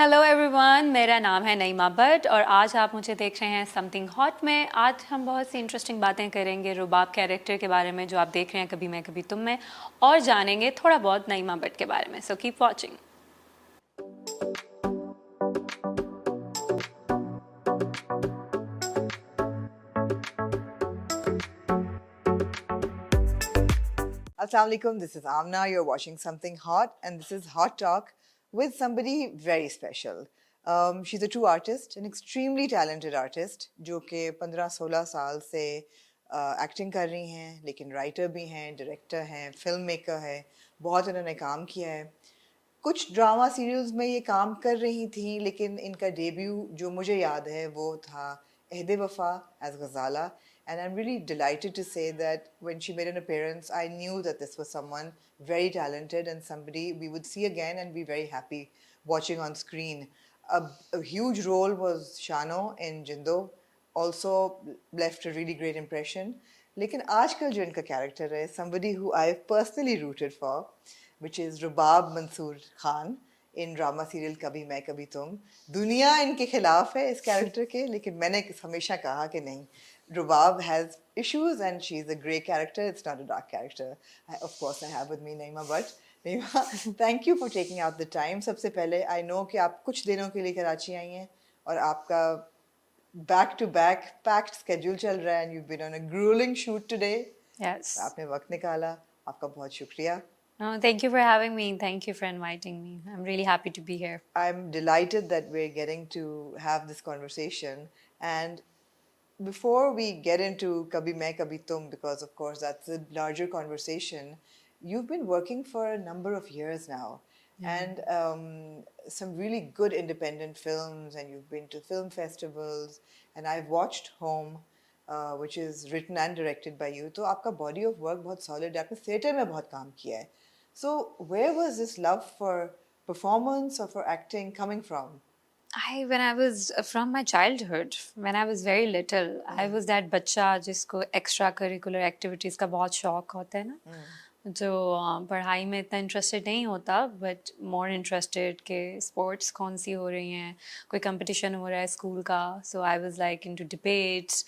Hello everyone, मेरा नाम है नईमा भट्ट और आज आप मुझे देख रहे हैं समथिंग हॉट में। आज हम बहुत सी इंटरेस्टिंग बातें करेंगे रुबाब कैरेक्टर के बारे में जो आप देख रहे हैं कभी मैं कभी तुम में, और जानेंगे थोड़ा बहुत नईमा भट्ट के बारे में। So keep watching. Assalamu alaikum, this is Amna. You're watching Something Hot, and this is Hot Talk with somebody very special. She's a true artist, an extremely talented artist, जो कि 15-16 साल से एक्टिंग कर रही हैं, लेकिन राइटर भी हैं, डायरेक्टर हैं, फिल्म मेकर है, बहुत इन्होंने काम किया है। कुछ ड्रामा सीरियल्स में ये काम कर रही थी, लेकिन इनका डेब्यू जो मुझे याद है वो था Ehd Wafa as Ghazala. And I'm really delighted to say that when she made an appearance, I knew that this was someone very talented and somebody we would see again and be very happy watching on screen. A huge role was Shano in Jindo, also left a really great impression. लेकिन आजकल जो इनका character है, somebody who I've personally rooted for, which is Rubab Mansoor Khan in drama serial कभी मैं कभी तुम. दुनिया इनके खिलाफ है इस character के, लेकिन मैंने हमेशा कहा कि नहीं, Rubab has issues and she's a great character. It's not a dark character. Of course, I have with me Naeema, but Naeema, thank you for taking out the time. सबसे पहले I know कि आप कुछ दिनों के लिए कराची आई हैं और आपका back-to-back packed schedule चल रहा है and you've been on a grueling shoot today. Yes. आपने वक्त निकाला, आपका बहुत शुक्रिया. Oh, thank you for having me. Thank you for inviting me. I'm really happy to be here. I'm delighted that we're getting to have this conversation. And before we get into Kabhi Main Kabhi Tum, because of course that's a larger conversation, you've been working for a number of years now, and some really good independent films, and you've been to film festivals, and I've watched Home, which is written and directed by you. So आपका body of work बहुत solid है, आपने theatre में बहुत काम किया है. So where was this love for performance or for acting coming from? When I was from my childhood, when I was very little, I was that बच्चा जिसको extra curricular activities का बहुत शौक होता है ना, जो पढ़ाई में इतना interested नहीं होता, but more interested कि sports कौन सी हो रही हैं, कोई competition हो रहा है school का. So I was like into debates,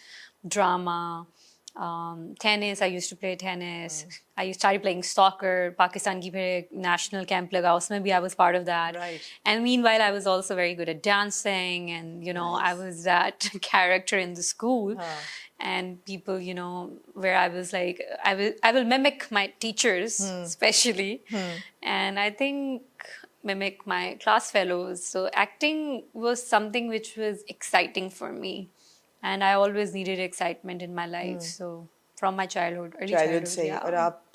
drama, tennis. I used to play tennis. I started playing soccer. Pakistan की फिर एक national camp लगा, उसमें भी I was part of that. Right. And meanwhile, I was also very good at dancing, and you know, I was that character in the school. And people, you know, where I was like, I will mimic my teachers, especially, and I think mimic my class fellows. So acting was something which was exciting for me. And I always needed excitement in my life. So from my childhood, early childhood से yeah. और आप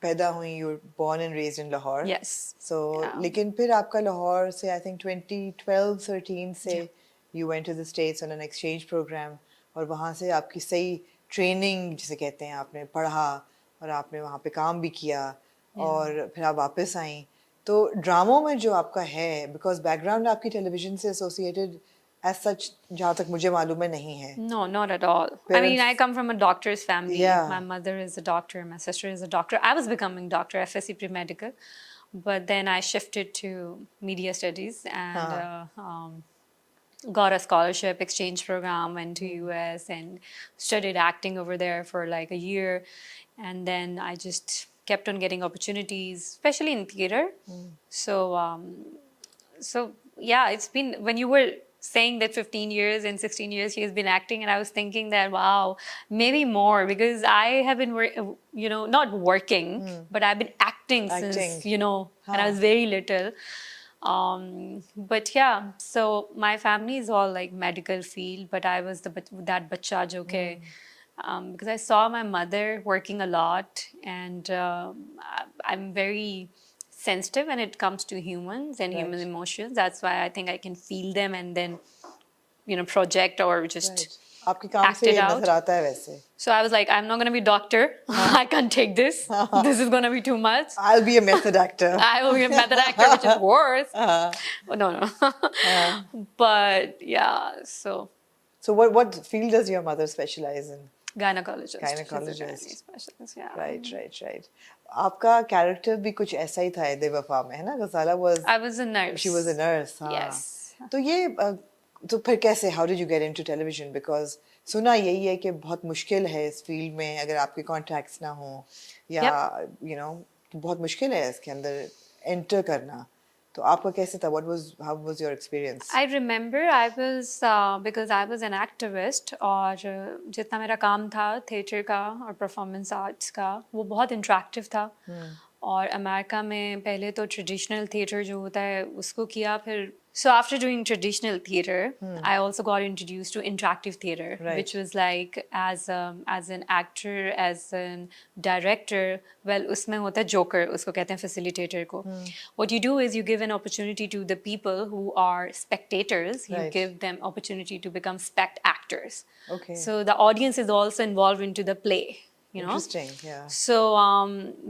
पैदा हुई, you were born and raised in Lahore. Yes. So Yeah. लेकिन फिर आपका लाहौर से I think 2012-13 से you went to the States on an exchange program और वहाँ से आपकी सही training जिसे कहते हैं, आपने पढ़ा और आपने वहाँ पे काम भी किया और फिर आप वापस आई. तो ड्रामों में जो आपका है, because background आपकी television से associated as such, जहाँ तक मुझे मालूम है नहीं है. No, not at all. I mean, I come from a doctor's family. Yeah. My mother is a doctor. My sister is a doctor. I was becoming doctor, FSC pre-medical. But then I shifted to media studies and got a scholarship exchange program, went to US and studied acting over there for like a year. And then I just kept on getting opportunities, especially in theater. So yeah, it's been, when you were saying that 15 years and 16 years she has been acting, and I was thinking that wow, maybe more, because I have been you know, not working, but I've been acting since, you know, when I was very little. But yeah, so my family is all like medical field, but I was that bacha jo ke, because I saw my mother working a lot, and I'm very sensitive when it comes to humans and human emotions. That's why I think I can feel them and then, you know, project or just आपके काम act से it out. नजर आता है वैसे. So I was like, I'm not going to be doctor. I can't take this. This is going to be too much. I'll be a method actor. I will be a method actor, which is worse. Oh, no. But yeah, so. So what field does your mother specialize in? Gynecologist. Gynecologist. She's a gynae specialist, yeah. Right. आपका character भी कुछ ऐसा ही था दे वफा में, है ना? गजाला was I was a nurse. she was a nurse. हाँ. Yes. तो ये तो फिर कैसे how did you get into television? Because सुना यही है कि बहुत मुश्किल है इस फील्ड में अगर आपके कॉन्टैक्ट्स ना हो या you know बहुत मुश्किल है इसके अंदर एंटर करना. तो आपका कैसे था? How was your experience? I remember I was because I was an activist और जितना मेरा काम था थिएटर का और परफॉर्मेंस आर्ट्स का वो बहुत इंटरेक्टिव था. और अमेरिका में पहले तो ट्रेडिशनल थिएटर जो होता है उसको किया फिर so after doing traditional theater I also got introduced to interactive theater which was like as an actor as an director well उसमें होता है joker उसको कहते हैं facilitator को. What you do is you give an opportunity to the people who are spectators you give them opportunity to become spect actors. Okay. So the audience is also involved into the play. You know? Interesting, yeah. So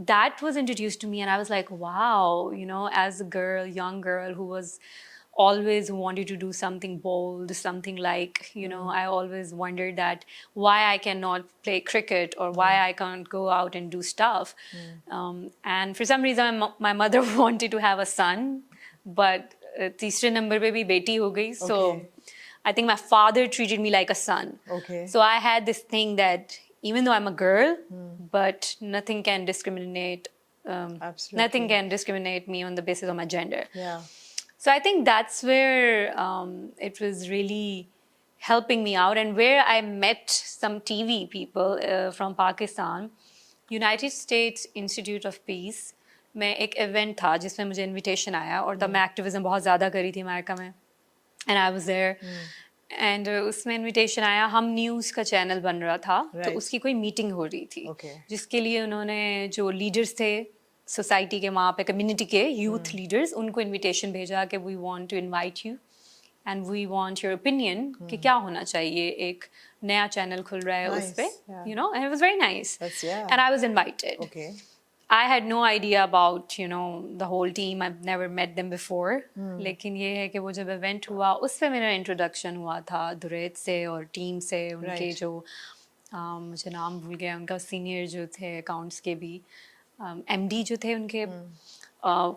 that was introduced to me and I was like, wow, you know, as a girl, young girl who was always wanted to do something bold, something like, you know, I always wondered that why I cannot play cricket or why I can't go out and do stuff. And for some reason, my mother wanted to have a son, but तीसरे number पे भी बेटी हो गई. So I think my father treated me like a son. Okay. So I had this thing that even though I'm a girl, but nothing can discriminate. Absolutely. Nothing can discriminate me on the basis of my gender. Yeah. So I think that's where it was really helping me out and where I met some TV people from Pakistan. United States Institute of Peace में एक event था जिसमें मुझे invitation आया और तब मैं activism बहुत ज़्यादा करी थी अमेरिका में and I was there. And उसमें इनविटेशन आया हम न्यूज़ का चैनल बन रहा था तो उसकी कोई मीटिंग हो रही थी जिसके लिए उन्होंने जो लीडर्स थे सोसाइटी के वहाँ पे कम्युनिटी के यूथ लीडर्स उनको इनविटेशन भेजा कि we want to invite you and we want your opinion कि क्या होना चाहिए एक नया चैनल खुल रहा है उस पे you know and it was very nice and I was invited. I had no idea about, you know, the whole team. I've never met them before. लेकिन ये है कि वो जब इवेंट हुआ उस पे मेरा इंट्रोडक्शन हुआ था दुरैत से और टीम से उनके जो मुझे नाम भूल गया उनका सीनियर जो थे अकाउंट्स के भी एमडी जो थे उनके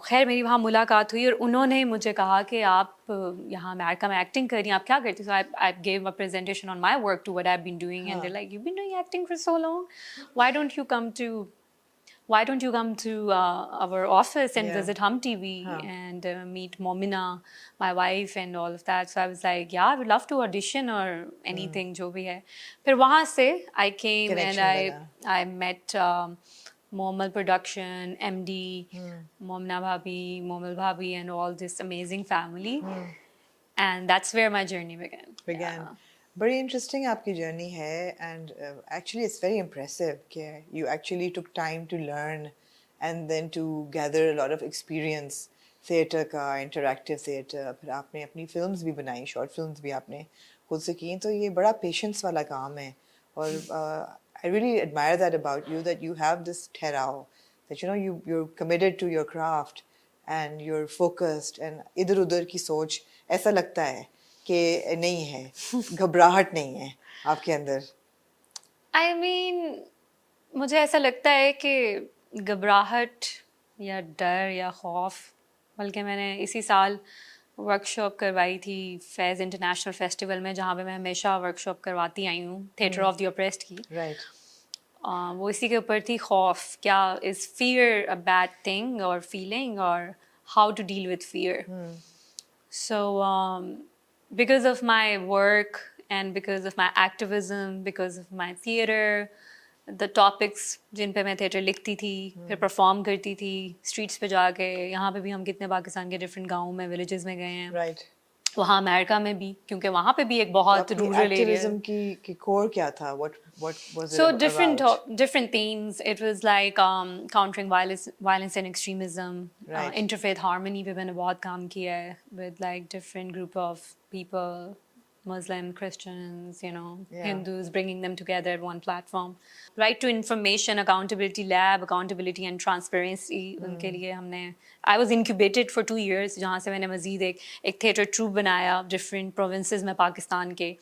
खैर मेरी वहाँ मुलाकात हुई और उन्होंने मुझे कहा कि आप यहाँ अमेरिका में एक्टिंग कर रही हैं आप क्या करती हो. So I gave a presentation on my work to what I've been doing and they're like you've been doing acting for so long why don't you come to our office and visit Hum TV and meet Momina, my wife, and all of that. So I was like, yeah, I would love to audition or anything, जो भी है. फिर वहाँ से I came and I met Momal Production, MD, Momina Bhabhi, Momal Bhabhi, and all this amazing family. And that's where my journey began. Yeah. Very interesting आपकी journey है and actually it's very impressive कि you actually took time to learn and then to gather a lot of experience theatre का interactive theatre फिर आपने अपनी films भी बनाई short films भी आपने खुद से की तो ये बड़ा patience वाला काम है और I really admire that about you that you have this ठहराव that you know you're committed to your craft and you're focused and इधर उधर की सोच ऐसा लगता है कि नहीं है घबराहट नहीं है आपके अंदर. I mean मुझे ऐसा लगता है कि घबराहट या डर या खौफ बल्कि मैंने इसी साल वर्कशॉप करवाई थी फैज़ इंटरनेशनल फेस्टिवल में जहाँ पे मैं हमेशा वर्कशॉप करवाती आई हूँ थिएटर ऑफ द ऑप्रेस्ड की. वो इसी के ऊपर थी खौफ क्या is fear a bad thing और फीलिंग और how to deal with fear. So because of my work and because of my activism, because of my theater, the topics जिन पे मैं theater लिखती थी फिर perform करती थी streets पे जाके यहाँ पे भी हम कितने पाकिस्तान के different गाँव में villages में गए हैं वहाँ अमेरिका में भी क्योंकि वहाँ पे भी एक बहुत रूरल एरिया. एक्टिविज्म की कोर क्या था? what was it so about? different themes. It was like countering violence and extremism, interfaith harmony पे मैंने बहुत काम किया है with like different group of people, Muslim, Christians, you know, Hindus, bringing them together at one platform. Right to information, accountability lab, accountability and transparency. उनके लिए हमने I was incubated for 2 years जहाँ से मैंने मज़ीद एक theatre troupe बनाया different provinces में पाकिस्तान के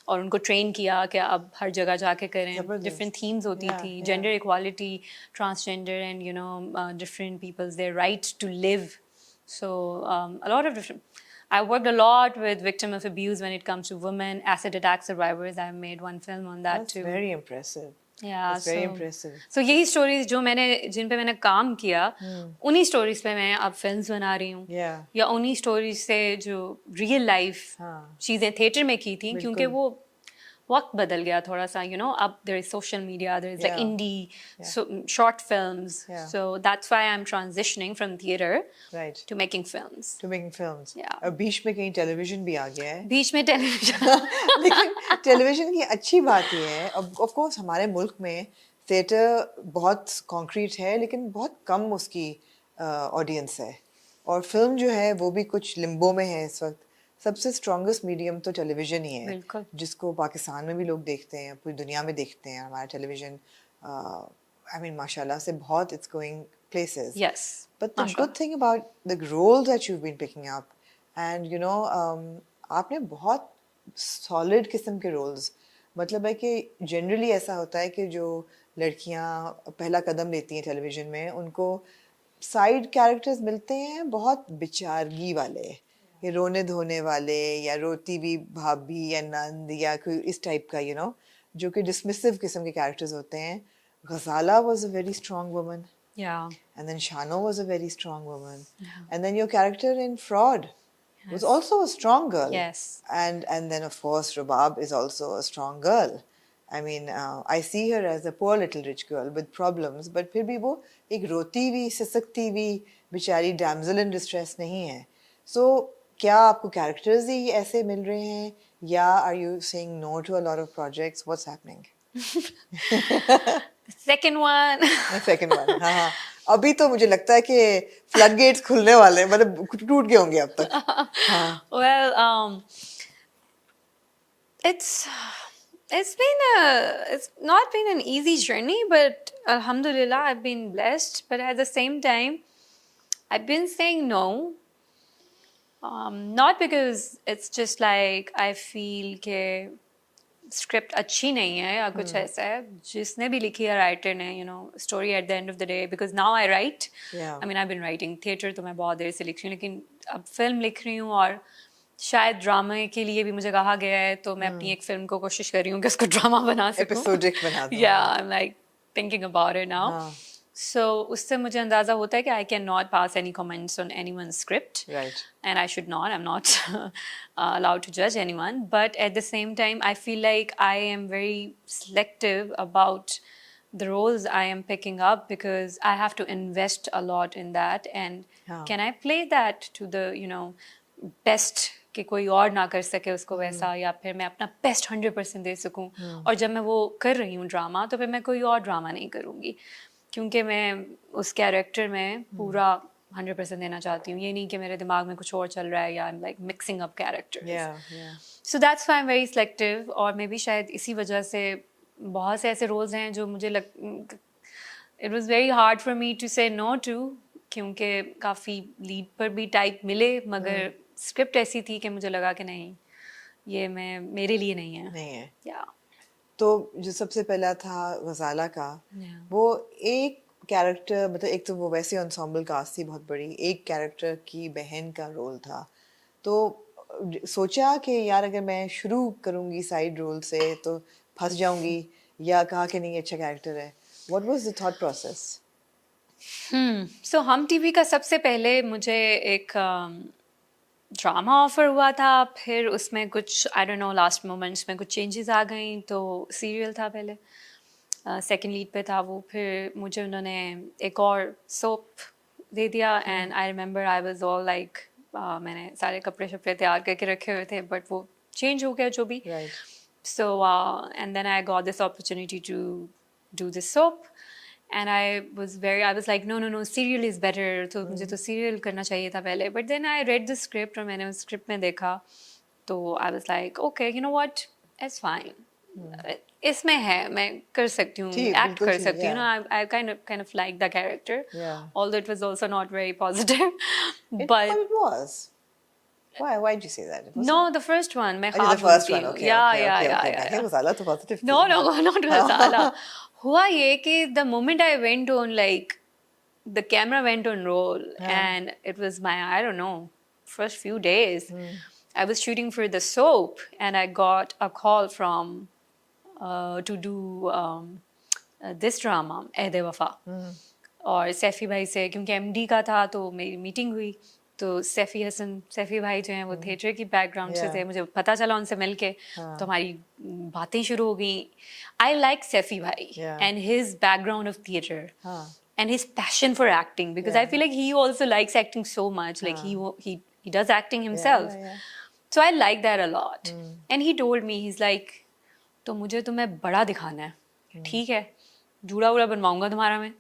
और उनको ट्रेन किया कि अब हर जगह जाके करें. जबरदस्त. डिफरेंट थीम्स होती Yeah, थी, yeah. Gender equality, transgender and different people's their right to live. So a lot of different. I worked a lot with victim of abuse when it comes to women, acid attack survivors. I made one film on that That's too. very impressive. Yeah, That's very impressive. So यही stories जो मैंने जिन पे मैंने काम किया, उन्हीं stories पे मैं अब films बना रही हूँ. Yeah. या उन्हीं stories से जो real life हाँ. चीजें theater में की थी, क्योंकि बिल्कुल. वो वक्त बदल गया थोड़ा सा, अब there is social media, there is like Yeah. indie, Yeah. so short films. Yeah. So that's why I'm transitioning from theater Right. to making films. To making films. Yeah. और बीच में कहीं टेलीविजन भी आ गया है. बीच में television. लेकिन television की अच्छी बात यह है, ऑफ कोर्स हमारे मुल्क में थिएटर बहुत कॉन्क्रीट है, लेकिन बहुत कम उसकी ऑडियंस है, और फिल्म जो है वो भी कुछ लिम्बो में है इस वक्त. सबसे स्ट्रॉन्गेस्ट मीडियम तो टेलीविजन ही है, बिल्कुल. जिसको पाकिस्तान में भी लोग देखते हैं, पूरी दुनिया में देखते हैं हमारा टेलीविजन. आई मीन माशाल्लाह से बहुत it's going places. Yes. But the good thing about the roles that you've been picking up, and आपने बहुत solid किस्म के roles, मतलब है कि generally ऐसा होता है कि जो लड़कियां पहला कदम लेती हैं टेलीविजन में, उनको side characters मिलते हैं बहुत बेचारगी वाले, ये रोने धोने वाले, या रोती हुई भाभी या नंद, या कोई इस टाइप का जो कि dismissive किस्म के characters होते हैं. Ghazala was a very strong woman. Yeah. And then Shano was a very strong woman. Yeah. And then your character in Fraud was also a strong girl. Yes. And then of course Rubab is also a strong girl. I mean, I see her as a poor little rich girl with problems, but फिर भी वो एक रोती हुई, सिसकती हुई बेचारी damsel in distress नहीं है. So क्या आपको characters ही ऐसे मिल रहे हैं, या are you saying no to a lot of projects? What's happening? Second one. Second one. हाँ. अभी तो मुझे लगता है कि फ्लड गेट्स खुलने वाले हैं, मतलब टूट गए होंगे अब तक. हाँ. Well, it's not been an easy journey, but alhamdulillah I've been blessed. But at the same time, I've been saying no. Not because it's just like I feel के स्क्रिप्ट अच्छी नहीं है या कुछ ऐसा है, जिसने भी लिखी है राइटर ने, story at the end of the day, because now I write, I mean I been writing theatre तो मैं बहुत देर से लिख रही हूँ, लेकिन अब फिल्म लिख रही हूँ, और शायद ड्रामा के लिए भी मुझे कहा गया है, तो मैं अपनी एक फिल्म को कोशिश कर रही हूँ कि उसको ड्रामा बना सकूँ, एपिसोडिक बना दूँ. या I am like thinking about it now. So उससे मुझे अंदाज़ा होता है कि I cannot pass any comments on anyone's script. Right. And I should not. I'm not allowed to judge anyone. But at the same time, I feel like I am very selective about the roles I am picking up, because I have to invest a lot in that. And can I play that to the, best, कि कोई और ना कर सके उसको वैसा, या फिर मैं अपना बेस्ट 100% दे सकूं. और जब मैं वो कर रही हूँ ड्रामा, तो फिर मैं कोई और ड्रामा नहीं करूँगी, क्योंकि मैं उस कैरेक्टर में पूरा 100% देना चाहती हूँ. ये नहीं कि मेरे दिमाग में कुछ और चल रहा है, या I am like mixing up characters. So that's why I am very selective. और मे बी शायद इसी वजह से बहुत से ऐसे रोल्स हैं जो मुझे it was very hard for me to say no to, क्योंकि काफ़ी लीड पर भी टाइप मिले, मगर स्क्रिप्ट ऐसी थी कि मुझे लगा कि नहीं, ये मेरे लिए नहीं है. या तो जो सबसे पहला था गजाला का, वो एक कैरेक्टर, मतलब एक तो वो वैसे एंसेम्बल कास्ट थी बहुत बड़ी, एक कैरेक्टर की बहन का रोल था. तो सोचा कि यार अगर मैं शुरू करूँगी साइड रोल से तो फंस जाऊँगी, या कहा कि नहीं अच्छा कैरेक्टर है? What was the thought process? So हम टीवी का सबसे पहले मुझे एक ड्रामा ऑफर हुआ था, फिर उसमें कुछ I don't know last moments में कुछ चेंजेस आ गई, तो सीरियल था पहले, सेकंड लीड पे था वो, फिर मुझे उन्होंने एक और सोप दे दिया. And I remember I was all like, मैंने सारे कपड़े शपड़े तैयार करके रखे हुए थे, बट वो चेंज हो गया जो भी. So and then I got this opportunity to do this soap. And I was like, no, serial is better. तो मुझे तो serial करना चाहिए था पहले. But then I read the script, और मैंने उस script में देखा, तो I was like, okay, you know what, it's fine. इसमें है, मैं कर सकती हूँ, act कर सकती हूँ. I kind of like the character. Although it was also not very positive. But it was. Why'd you say that? It was No, the first one. मैं the ख्वाब first बुनती one. हूँ. Okay, Yeah, okay, yeah, okay, yeah, okay. yeah, मैं yeah. ghazala तो positive No, थी. no, not Ghazala. हुआ ये कि the moment I went on, like, the camera went on roll, and it was my, I don't know, first few days. I was shooting for the soap, and I got a call from to do this drama, Ehde Wafa. और सैफी भाई से, क्योंकि MD का था तो मेरी meeting हुई, तो सैफी भाई जो हैं वो थिएटर की बैकग्राउंड से थे, मुझे पता चला उनसे मिलके, तो हमारी बातें शुरू हो गई. आई लाइक सैफी भाई and his background of theatre and his passion for acting, because I feel like he also likes acting so much, like he does acting himself. So I like that a lot. And he told me, he's like, तो मुझे तुम्हें बड़ा दिखाना है, ठीक है, जूड़ा वूड़ा बनवाऊंगा तुम्हारा मैं.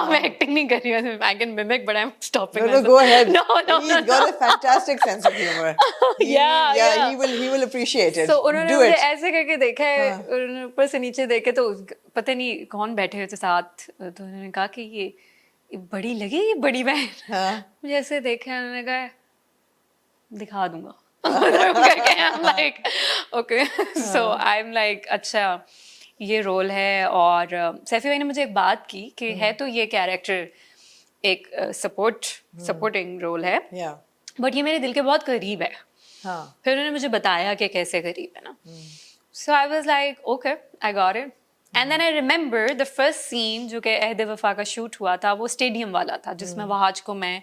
मैं एक्टिंग नहीं कर रही हूँ, I can mimic, but I'm stopping. No, go ahead. No. He's got a fantastic sense of humor. Yeah. He will appreciate it. So उन्होंने Do मुझे it. ऐसे करके देखा है, उन्होंने ऊपर से नीचे देखे, तो पता नहीं कौन बैठे हुए थे साथ, तो उन्होंने कहा कि ये बड़ी लगी, ये बड़ी बहन. मुझे ऐसे देखा, उन्होंने कहा दिखा दूंगा. I'm like, okay. So I'm like, अच्छा ये रोल है. और सैफी भाई ने मुझे एक बात की कि है तो ये कैरेक्टर एक सपोर्टिंग रोल है, बट ये मेरे दिल के बहुत करीब है. फिर उन्होंने मुझे बताया कि कैसे करीब है ना. So I was like okay, I got it. And then I remember the first scene जो कि अहद वफा का शूट हुआ था, वो स्टेडियम वाला था, जिसमें वहाज को मैं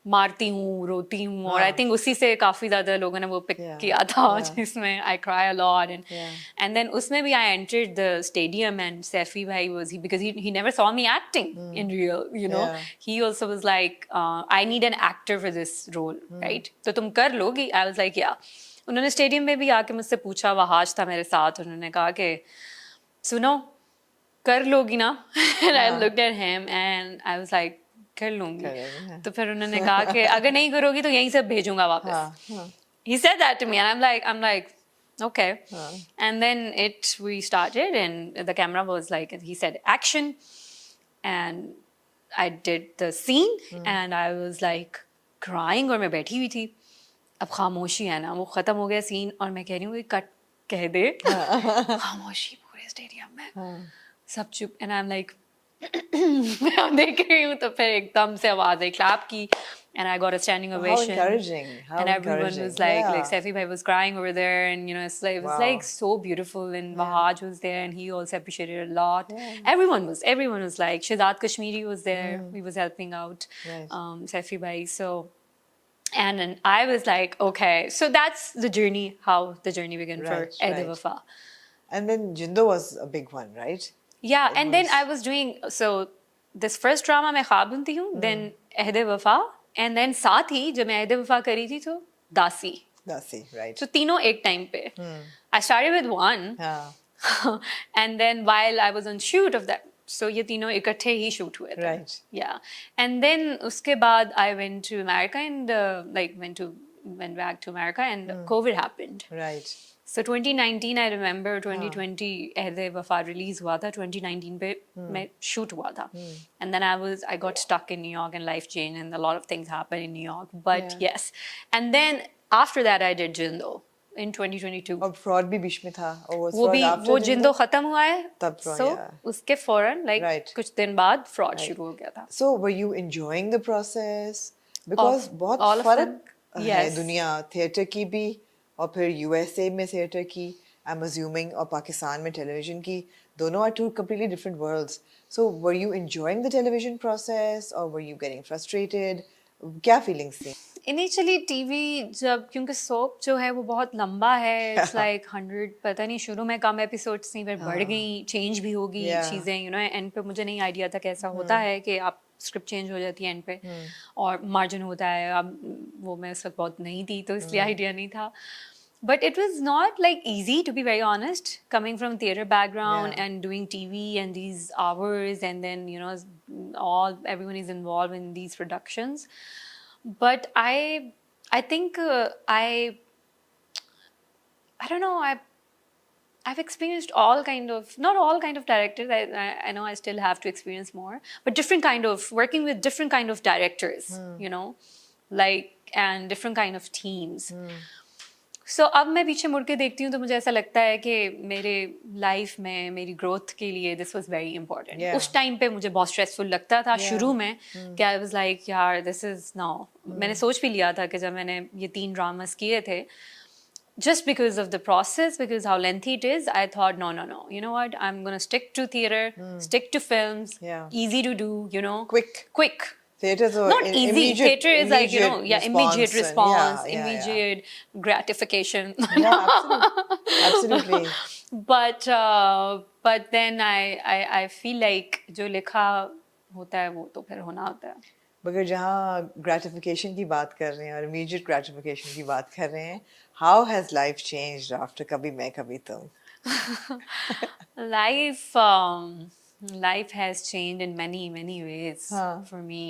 मारती हूँ, रोती हूँ, और आई थिंक उसी से काफी ज्यादा लोगों ने वो पिक किया था, जिसमें I cry a lot. And then उसमें भी I entered the stadium, and Saifi भाई was he, because he never saw me acting in real, you know, he also was like I need an actor for this role, right, तो तुम कर लोगी. आई was like या. उन्होंने stadium में भी आके मुझसे पूछा, वहाज था मेरे साथ, उन्होंने कहा कि सुनो कर लोगी ना. And I looked at him and I was like कर लूंगी. तो फिर उन्होंने कहा कि अगर नहीं करोगी तो यहीं से भेजूंगा वापस. He said that to me, and I'm like okay. And then we started, and the camera was like, he said action, and I did the scene, and I was like crying, और मैं बैठी हुई थी. अब खामोशी है ना, वो खत्म हो गया सीन, और मैं कह रही हूँ कट कह दे. खामोशी पूरे स्टेडियम में, सब चुप. एंड आई एम लाइक मैं देख रही हूँ, तो फिर एकदम से आवाज आई, क्लैप की, and I got a standing ovation. How encouraging. And everyone was like Saifi bhai was crying over there, and you know, it was like so beautiful, and Wahaj was there, and he also appreciated it a lot. Everyone was like, Shahzad Kashmiri was there, he was helping out Saifi bhai. So and I was like, okay, so that's the journey, how the journey began for Ehde Wafa. And then Jindo was a big one, right? Yeah, and then I was doing, so this first drama मैं ख्वाब बुनती हूँ, then Ehde Wafa, and then साथ ही जब मैं Ehde Wafa करी थी तो दासी, right. So तीनों एक टाइम पे. I started with one, and then while I was on shoot of that, so ये तीनों इकट्ठे ही shoot हुए थे. Right. Yeah, and then उसके बाद I went to America, and went back to America, and COVID happened. Right. So 2019, I remember 2020 Ehde Wafa release हुआ था, 2019 पे मैं shoot हुआ था. And then I got stuck in New York, and life changed, and a lot of things happened in New York. But yes, and then after that I did Jindo in 2022. और fraud भी बीच में था, वो Jindo खत्म हुआ है, तब fraud, so उसके फौरन कुछ दिन बाद fraud शुरू हो गया था. So were you enjoying the process? Because बहुत फर्क है दुनिया थिएटर की भी, और फिर USA में थिएटर की, I'm assuming, और पाकिस्तान में टेलीविजन की, दोनों are two completely different worlds. So were you enjoying the television process, or were you getting frustrated? क्या feelings थी? Initially TV जब, क्योंकि soap जो है वो बहुत लंबा है, it's like 100, पता नहीं शुरू में कम episodes थी, फिर बढ़ गई, change भी होगी चीज़ें, you know, end पे मुझे नहीं idea था कैसा होता है कि आप स्क्रिप्ट चेंज हो जाती है एंड पे, और मार्जिन होता है. अब वो मैं उस वक्त बहुत नहीं थी, तो इसलिए आइडिया नहीं था. But it was not like easy, to be very honest, coming from theater background and doing TV and these hours, and then you know everyone is involved in these productions. But I think I don't know, I've experienced not all kind of directors. I know I still have to experience more, but different kind of, working with different kind of directors, you know, like and different kind of teams. So अब मैं पीछे मुड़ के देखती हूँ तो मुझे ऐसा लगता है कि मेरे लाइफ में मेरी ग्रोथ के लिए दिस वाज वेरी इंपॉर्टेंट. उस टाइम पे मुझे बहुत स्ट्रेसफुल लगता था शुरू में कि आई वाज लाइक यार दिस इज नाउ. मैंने सोच भी लिया था कि जब मैंने ये 3 ड्रामास किए थे, just because of the process, because how lengthy it is, I thought, no. You know what? I'm going to stick to theater, stick to films, easy to do, you know. Quick. Theatres are Not easy. Theatre is like, you know, immediate response, and- immediate gratification. Yeah, absolutely. But then I feel like जो लिखा होता है वो तो फिर होना होता है. मगर जहाँ gratification की बात कर रहे हैं और immediate gratification की बात कर रहे हैं, how has life changed after कभी मैं कभी तुम? Life has changed in many ways for me.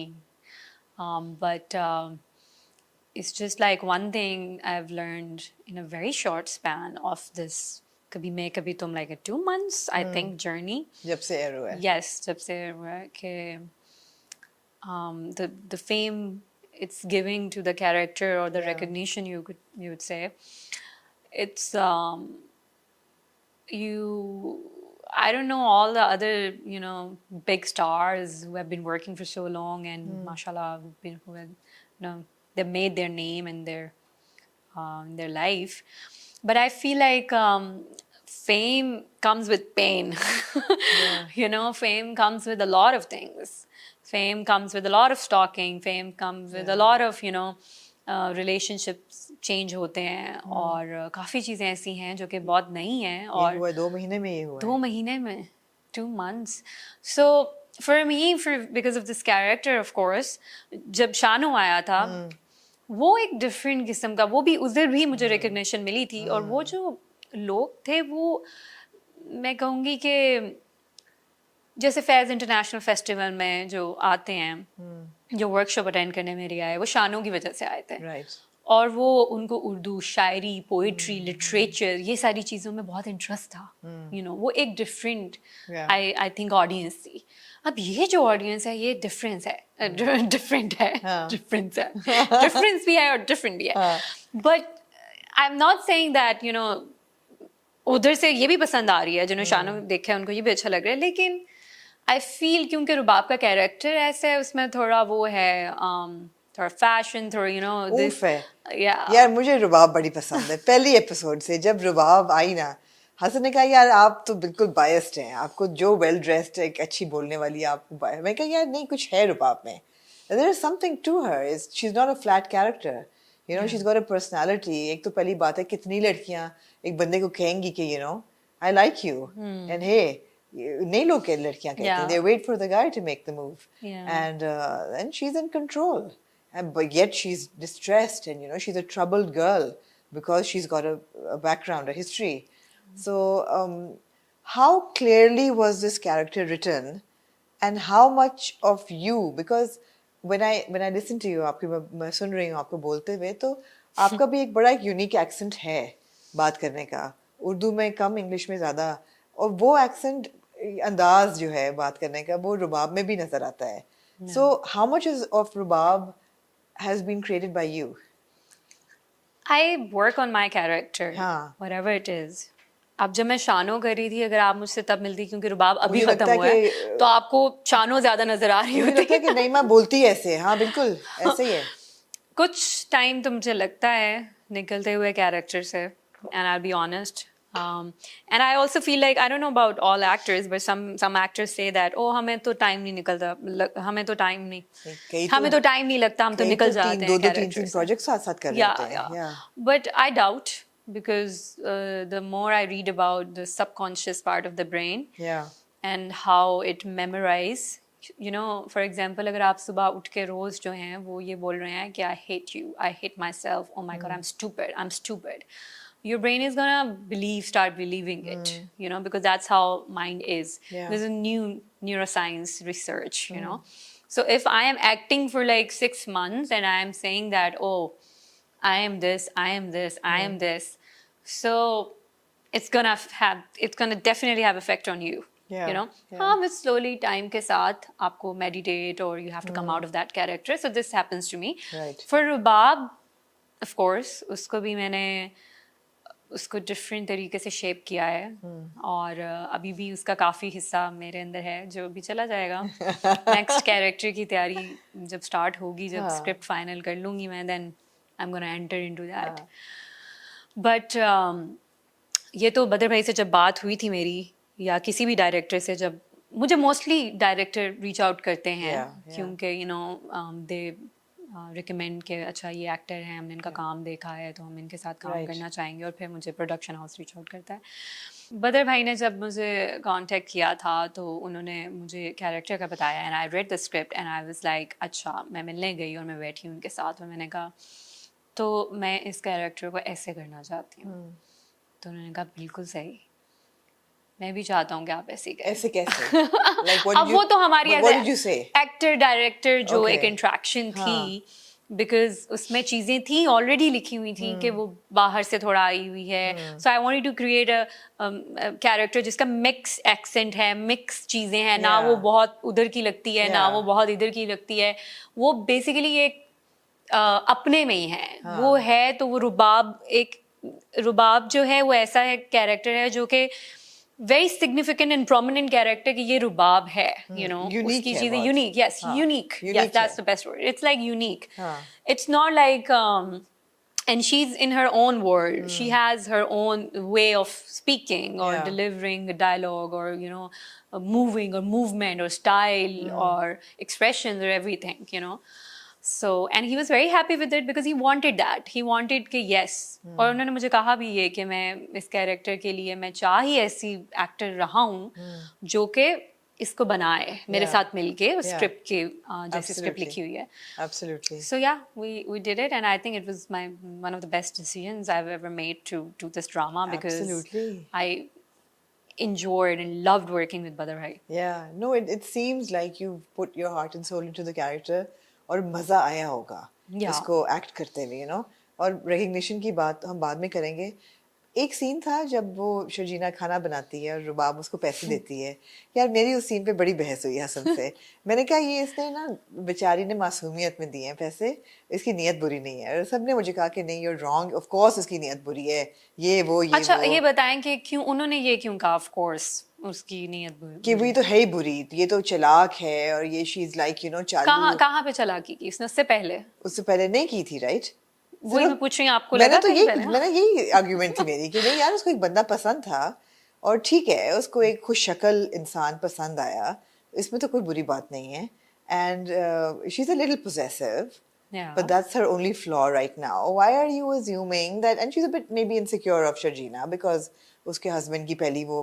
But it's just like one thing I've learned in a very short span of this Kabhi Main Kabhi Tum, like a 2 months, I think, journey. जब से air हुआ है. Yes, जब से air हुआ है कि the fame it's giving to the character or the recognition you would say, it's I don't know, all the other, you know, big stars who have been working for so long and mashallah who have, you know, they've made their name and their life. But I feel like fame comes with pain. You know, fame comes with a lot of things. Fame comes with a lot of stalking. Fame comes with a lot of, you know, relationships change होते हैं और काफ़ी चीज़ें ऐसी हैं जो कि बहुत नहीं हैं. और ये हुआ 2 महीने में ये हुआ 2 महीने में 2 months. So for me, because of this character, of course, जब शानो आया था वो एक डिफरेंट किस्म का, वो भी उधर भी मुझे रिकग्निशन मिली थी. और वो जो लोग थे वो मैं कहूँगी कि जैसे फैज़ इंटरनेशनल फेस्टिवल में जो आते हैं, जो वर्कशॉप अटेंड करने मेरे आए, वो शानो की वजह से आए थे. और वो उनको उर्दू शायरी, पोइट्री, लिटरेचर, ये सारी चीज़ों में बहुत इंटरेस्ट था. यू नो, वो एक डिफरेंट आई थिंक ऑडियंस थी. अब ये जो ऑडियंस है ये डिफरेंस है, डिफरेंट है, डिफरेंस भी है और डिफरेंट भी है. But I am not saying that you know उधर से ये भी पसंद आ रही है, जिन्होंने शानो देखा है उनको ये भी अच्छा लग रहा है. लेकिन आई फील क्योंकि रुबाब का कैरेक्टर ऐसा है, उसमें थोड़ा वो है, थोड़ा फैशन, थोड़ा यू नो दिस है. यार मुझे रुबाब बड़ी पसंद है. पहली एपिसोड से जब रुबाब आई ना, हसन ने कहा यार आप तो बिल्कुल बायस्ड हैं, आपको जो वेल ड्रेस्ड एक अच्छी बोलने वाली आपको मैं कहा यार नहीं, कुछ है रुबाब में. There is something to her. She is not a flat character, you know, she is got a personality. एक तो पहली बात है, कितनी लड़कियां एक बंदे को कहेंगी कि you know I like you and hey, नहीं लोग के लड़कियां कहती हैं, they wait for the guy to make the move. And she's in control, but yet she's distressed, and you know she's a troubled girl because she's got a background, a history. So how clearly was this character written, and how much of you, because when I listen to you, आपकी मैं सुन रही हूँ आपको बोलते हुए, तो आपका भी एक बड़ा एक यूनिक एक्सेंट है बात करने का, उर्दू में कम, इंग्लिश में ज़्यादा, और वो एक्सेंट अंदाज जो है बात करने का वो रुबाब में भी नजर आता है. So how much of Rubab has been created by you? I work on my character, whatever it is. अब जब मैं शानो कर रही थी, अगर आप मुझसे तब मिलती, क्योंकि रुबाब अभी खत्म हुआ है, तो आपको शानो ज्यादा नजर आ रही होती. मुझे लगता है कि नईमा बोलती है ऐसे. हाँ बिल्कुल ऐसे ही है. कुछ टाइम तो मुझे लगता है निकलते हुए कैरेक्टर से, and I'll be honest. And I also feel like, I don't know about all actors, but some actors say that, oh हमें तो टाइम नहीं निकलता, हमें तो टाइम नहीं लगता, हम तो निकल जाते हैं. 2-3 प्रोजेक्ट साथ कर लेते हैं. But I doubt, because the more I read about the subconscious part of the brain, and how it memorize, you know, for example, अगर आप सुबह उठ के रोज जो हैं वो ये बोल रहे हैं कि I hate you, I hate myself, oh my God, I'm stupid. Your brain is gonna start believing it, you know, because that's how mind is. There's a new neuroscience research, you know. So if I am acting for like 6 months and I am saying that, oh, I am this, I am this, so it's gonna definitely have effect on you. Yeah, you know. yeah. हाँ, with slowly time के साथ आपको meditate or you have to come out of that character. So this happens to me. Right. For Rubab, of course, उसको भी मैंने उसको different तरीके से शेप किया है और अभी भी उसका काफ़ी हिस्सा मेरे अंदर है जो भी चला जाएगा. नेक्स्ट कैरेक्टर की तैयारी जब स्टार्ट होगी, जब स्क्रिप्ट फाइनल कर लूँगी मैं, then I am gonna enter into that. But ये तो बदर भाई से जब बात हुई थी मेरी, या किसी भी डायरेक्टर से, जब मुझे मोस्टली डायरेक्टर रीच आउट करते हैं क्योंकि यू नो दे रिकमेंड के अच्छा ये एक्टर हैं, हमने इनका काम देखा है तो हम इनके साथ काम करना चाहेंगे, और फिर मुझे प्रोडक्शन हाउस रीच आउट करता है. बदर भाई ने जब मुझे कांटेक्ट किया था तो उन्होंने मुझे कैरेक्टर का बताया and I read the script and I was like अच्छा. मैं मिलने गई और मैं बैठी उनके साथ और मैंने कहा तो मैं इस कैरेक्टर को ऐसे करना चाहती हूँ. तो उन्होंने कहा बिल्कुल सही, मैं भी चाहता हूँ कि आप ऐसे करें. ऐसे कैसे? Like, अब वो तो हमारी एक्टर डायरेक्टर जो एक इंट्रैक्शन थी, बिकॉज उसमें चीजें थी ऑलरेडी लिखी हुई थी कि वो बाहर से थोड़ा आई हुई है. So I wanted to create a character जिसका मिक्स एक्सेंट है, मिक्स चीजें हैं, ना वो बहुत उधर की लगती है ना वो बहुत इधर की लगती है. वो बेसिकली एक अपने में ही है. वो है तो वो रुबाब जो है वो ऐसा है कैरेक्टर है जो कि very significant and prominent character कि ये रुबाब है, यू नो. उसकी चीजें unique, yes unique, yes that's the best word. It's like unique. It's not like and she's in her own world. She has her own way of speaking or delivering a dialogue or you know moving or movement or style or expressions or everything, you know. So and he was very happy with it because he wanted that. He wanted कि yes. और उन्होंने मुझे कहा भी ये कि मैं इस कैरेक्टर के लिए मैं चाह ही ऐसी एक्टर रहा हूँ जो कि इसको बनाए मेरे साथ मिलके स्क्रिप्ट के जैसे स्क्रिप्ट लिखी हुई है. Absolutely. So yeah, we did it and I think it was one of the best decisions I've ever made to do this drama because I enjoyed and loved working with Badr Bhai. Yeah, no, it seems like you put your heart and soul into the character और मजा आया होगा इसको act करते हुए, you know. और recognition की बात हम बाद में करेंगे. एक सीन था जब वो शर्जीना खाना बनाती है और रुबाब उसको पैसे देती है. यार मेरी उस सीन पे बड़ी बहस हुई हसन से. मैंने कहा ये इसने ना बेचारी ने मासूमियत में दिए हैं पैसे, इसकी नीयत बुरी नहीं है. और सबने मुझे कहा कि नहीं, you're wrong, of course उसकी नीयत बुरी है, ये वो. अच्छा ये बताएं कि क्यों उन्होंने ये क्यों कहा of course उसकी नीयत बुरी? कि वो तो है ही बुरी, ये तो चालाक है और ये she is like you know चालू. कहाँ पे चालाकी की इसने? उससे पहले नहीं की थी, right? वही मैं पूछ रही हूँ आपको लगा था मैंने यही आर्ग्यूमेंट थी मेरी कि नहीं यार उसको एक बंदा पसंद था और ठीक है उसको एक खुश शक्ल इंसान पसंद आया, इसमें तो कोई बुरी बात नहीं है. And she is a little possessive, but that's her only flaw right now. Why are you assuming that? And she's a bit maybe insecure of Sharjina because उसके husband की पहली वो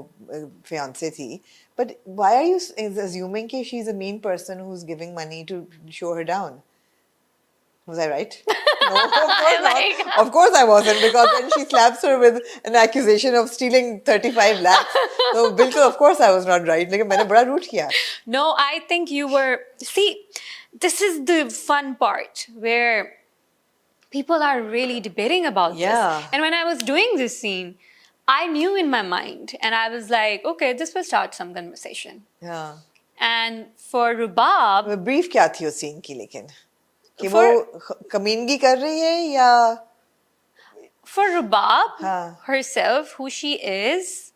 fiancée थी. But why are you assuming कि she's a mean person who's giving money to show her down? Was I right? No, of course not. Of course I wasn't, because then she slaps her with an accusation of stealing 35 lakhs. So, bilkul, of course I was not right. लेकिन मैंने बड़ा root किया. No, I think you were. See, this is the fun part where people are really debating about this. And when I was doing this scene, I knew in my mind, and I was like, okay, this will start some conversation. Yeah. And for Rubab, brief क्या थी उस scene की लेकिन? कि वो कमीनगी कर रही है या? For Rubab herself, who she is,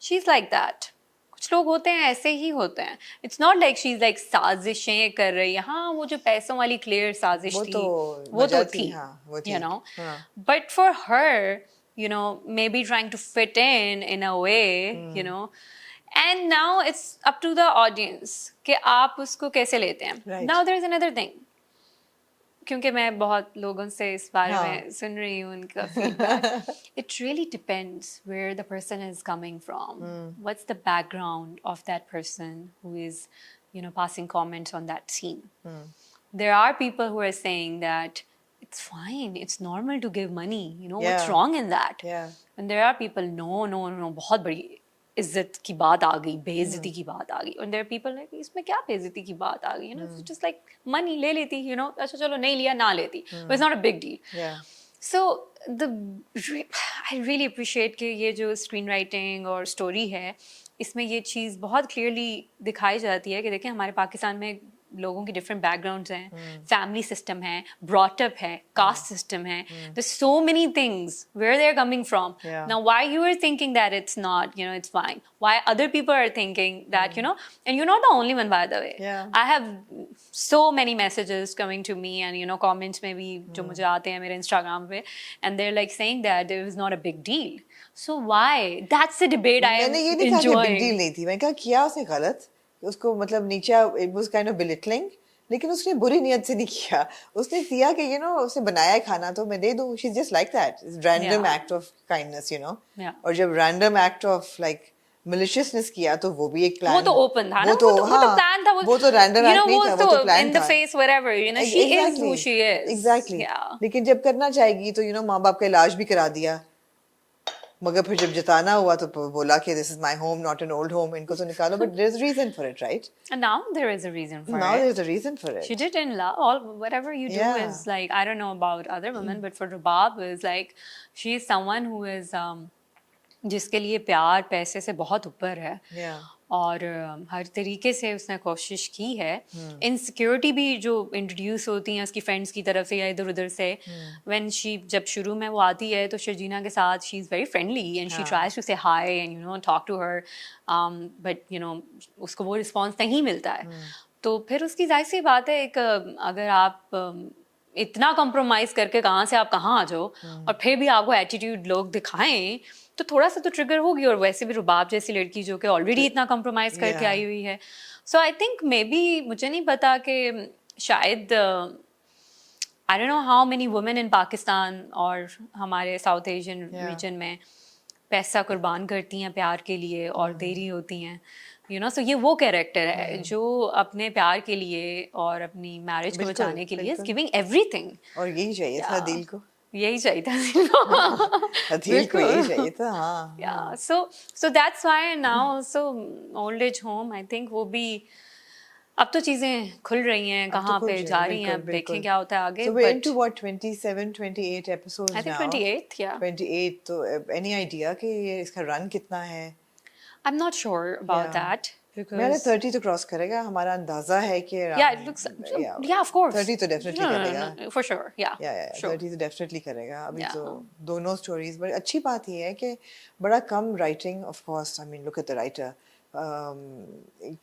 she's like that. कुछ लोग होते हैं ऐसे ही होते हैं. It's not like she's like साजिशें कर रही है. हाँ वो जो पैसों वाली clear साजिश थी वो तो थी, you know. But for her, you know, maybe trying to fit in a way, you know. And now it's up to the audience कि आप उसको कैसे लेते हैं. Now there's another thing. क्योंकि मैं बहुत लोगों से इस बारे में सुन रही हूँ उनका feedback. It really depends where the person is coming from. What's the background of that person who is, you know, passing comments on that scene. There are people who are saying that it's fine, it's normal to give money. You know, what's wrong in that? And there are people, no, बहुत बड़ी इज्जत की बात आ गई, बेइज्जती की बात आ गई. And there are people like, इसमें क्या बेइज्जती की बात आ गई? You know, it's just like money ले लेती, you know, अच्छा चलो नहीं लिया ना लेती. But it's not a big deal. So I really appreciate कि ये जो screenwriting और story है इसमें ये चीज़ बहुत क्लियरली दिखाई जाती है कि देखें हमारे पाकिस्तान में लोगों की डिफरेंट बैकग्राउंड्स हैं, फैमिली सिस्टम है, ब्रॉटअप है, कास्ट सिस्टम है, there's so many things where they're coming from. Yeah. Now why you are thinking that it's not, it's fine, why other people are thinking that, and you're not the only one, by the way. Yeah. I have so many messages coming to me and comments में भी जो मुझे आते हैं मेरे Instagram पे, and they're like saying that it was not a big deal. So why? That's the debate I am मैंने ये नहीं कहा कि enjoying. बिग डील नहीं थी, मैंने कहा किया उसने गलत, उसको मतलब नीचे it was kind of belittling, लेकिन उसने बुरी नियत से नहीं किया, उसने किया कि उसने बनाया है खाना तो मैं दे दूं, she's just like that, it's random Yeah. act of kindness, Yeah. और जब random act of like maliciousness किया तो वो भी एक plan, वो तो open था ना, वो तो plan था, वो तो random act नहीं था, वो तो plan in the था, face whatever, she is who she is. exactly. Yeah. लेकिन जब करना चाहेगी तो माँ बाप का इलाज भी करा दिया, मगर फिर जब जताना हुआ तो बोला कि this is my home, not an old home, इनको तो निकालो, but there's a reason for it, right? And now there is a reason for Now it. there's a reason for it. She did in love. All whatever you do Yeah. is like, I don't know about other women, but for Rubab is like, she is someone who is जिसके लिए प्यार पैसे से बहुत ऊपर है. Yeah. और हर तरीके से उसने कोशिश की है. इनसिक्योरिटी भी जो इंट्रोड्यूस होती हैं उसकी फ्रेंड्स की तरफ से या इधर उधर से, व्हेन शी जब शुरू में वो आती है तो शर्जीना के साथ she is very friendly and she tries to say hi and talk to her, but उसको वो रिस्पॉन्स नहीं मिलता है. तो फिर उसकी जाहिर सी बात है, एक अगर आप इतना कॉम्प्रोमाइज़ करके कहाँ से आप कहाँ आ जाओ और फिर भी आपको एटीट्यूड लोग दिखाएं तो थोड़ा सा तो ट्रिगर होगी. और वैसे भी रुबाब जैसी लड़की जो कि ऑलरेडी इतना कॉम्प्रोमाइज़ करके आई हुई है, so I think may be, मुझे नहीं पता कि शायद I don't know how many women in Pakistan और हमारे साउथ एशियन रीजन में पैसा कुर्बान करती हैं प्यार के लिए और दे रही होती हैं, सो ये वो कैरेक्टर है जो अपने प्यार के लिए और अपनी मैरिज को बचाने के लिए इज गिविंग एवरीथिंग. और यही चाहिए था दिल को, यही चाहिए था दिल को यही चाहिए था. हाँ. Yeah, so that's why now also old age home, I think वो भी अब तो चीजें खुल रही हैं, कहाँ पे जा रही हैं, अब देखें क्या होता है आगे. So we're into what, 27, 28 episodes now? I think 28th, yeah. 28, तो any idea कि ये इसका run कितना है? I'm not sure about that. मैंने 30 तो क्रॉस करेगा, हमारा अंदाजा है कि yeah, it looks, yeah, of course 30 तो डेफिनेटली करेगा. no, for sure, yeah, sure. 30 तो डेफिनेटली करेगा. अभी तो दोनों स्टोरीज, बट अच्छी बात ये है कि बड़ा कम writing, of course I mean look at the writer,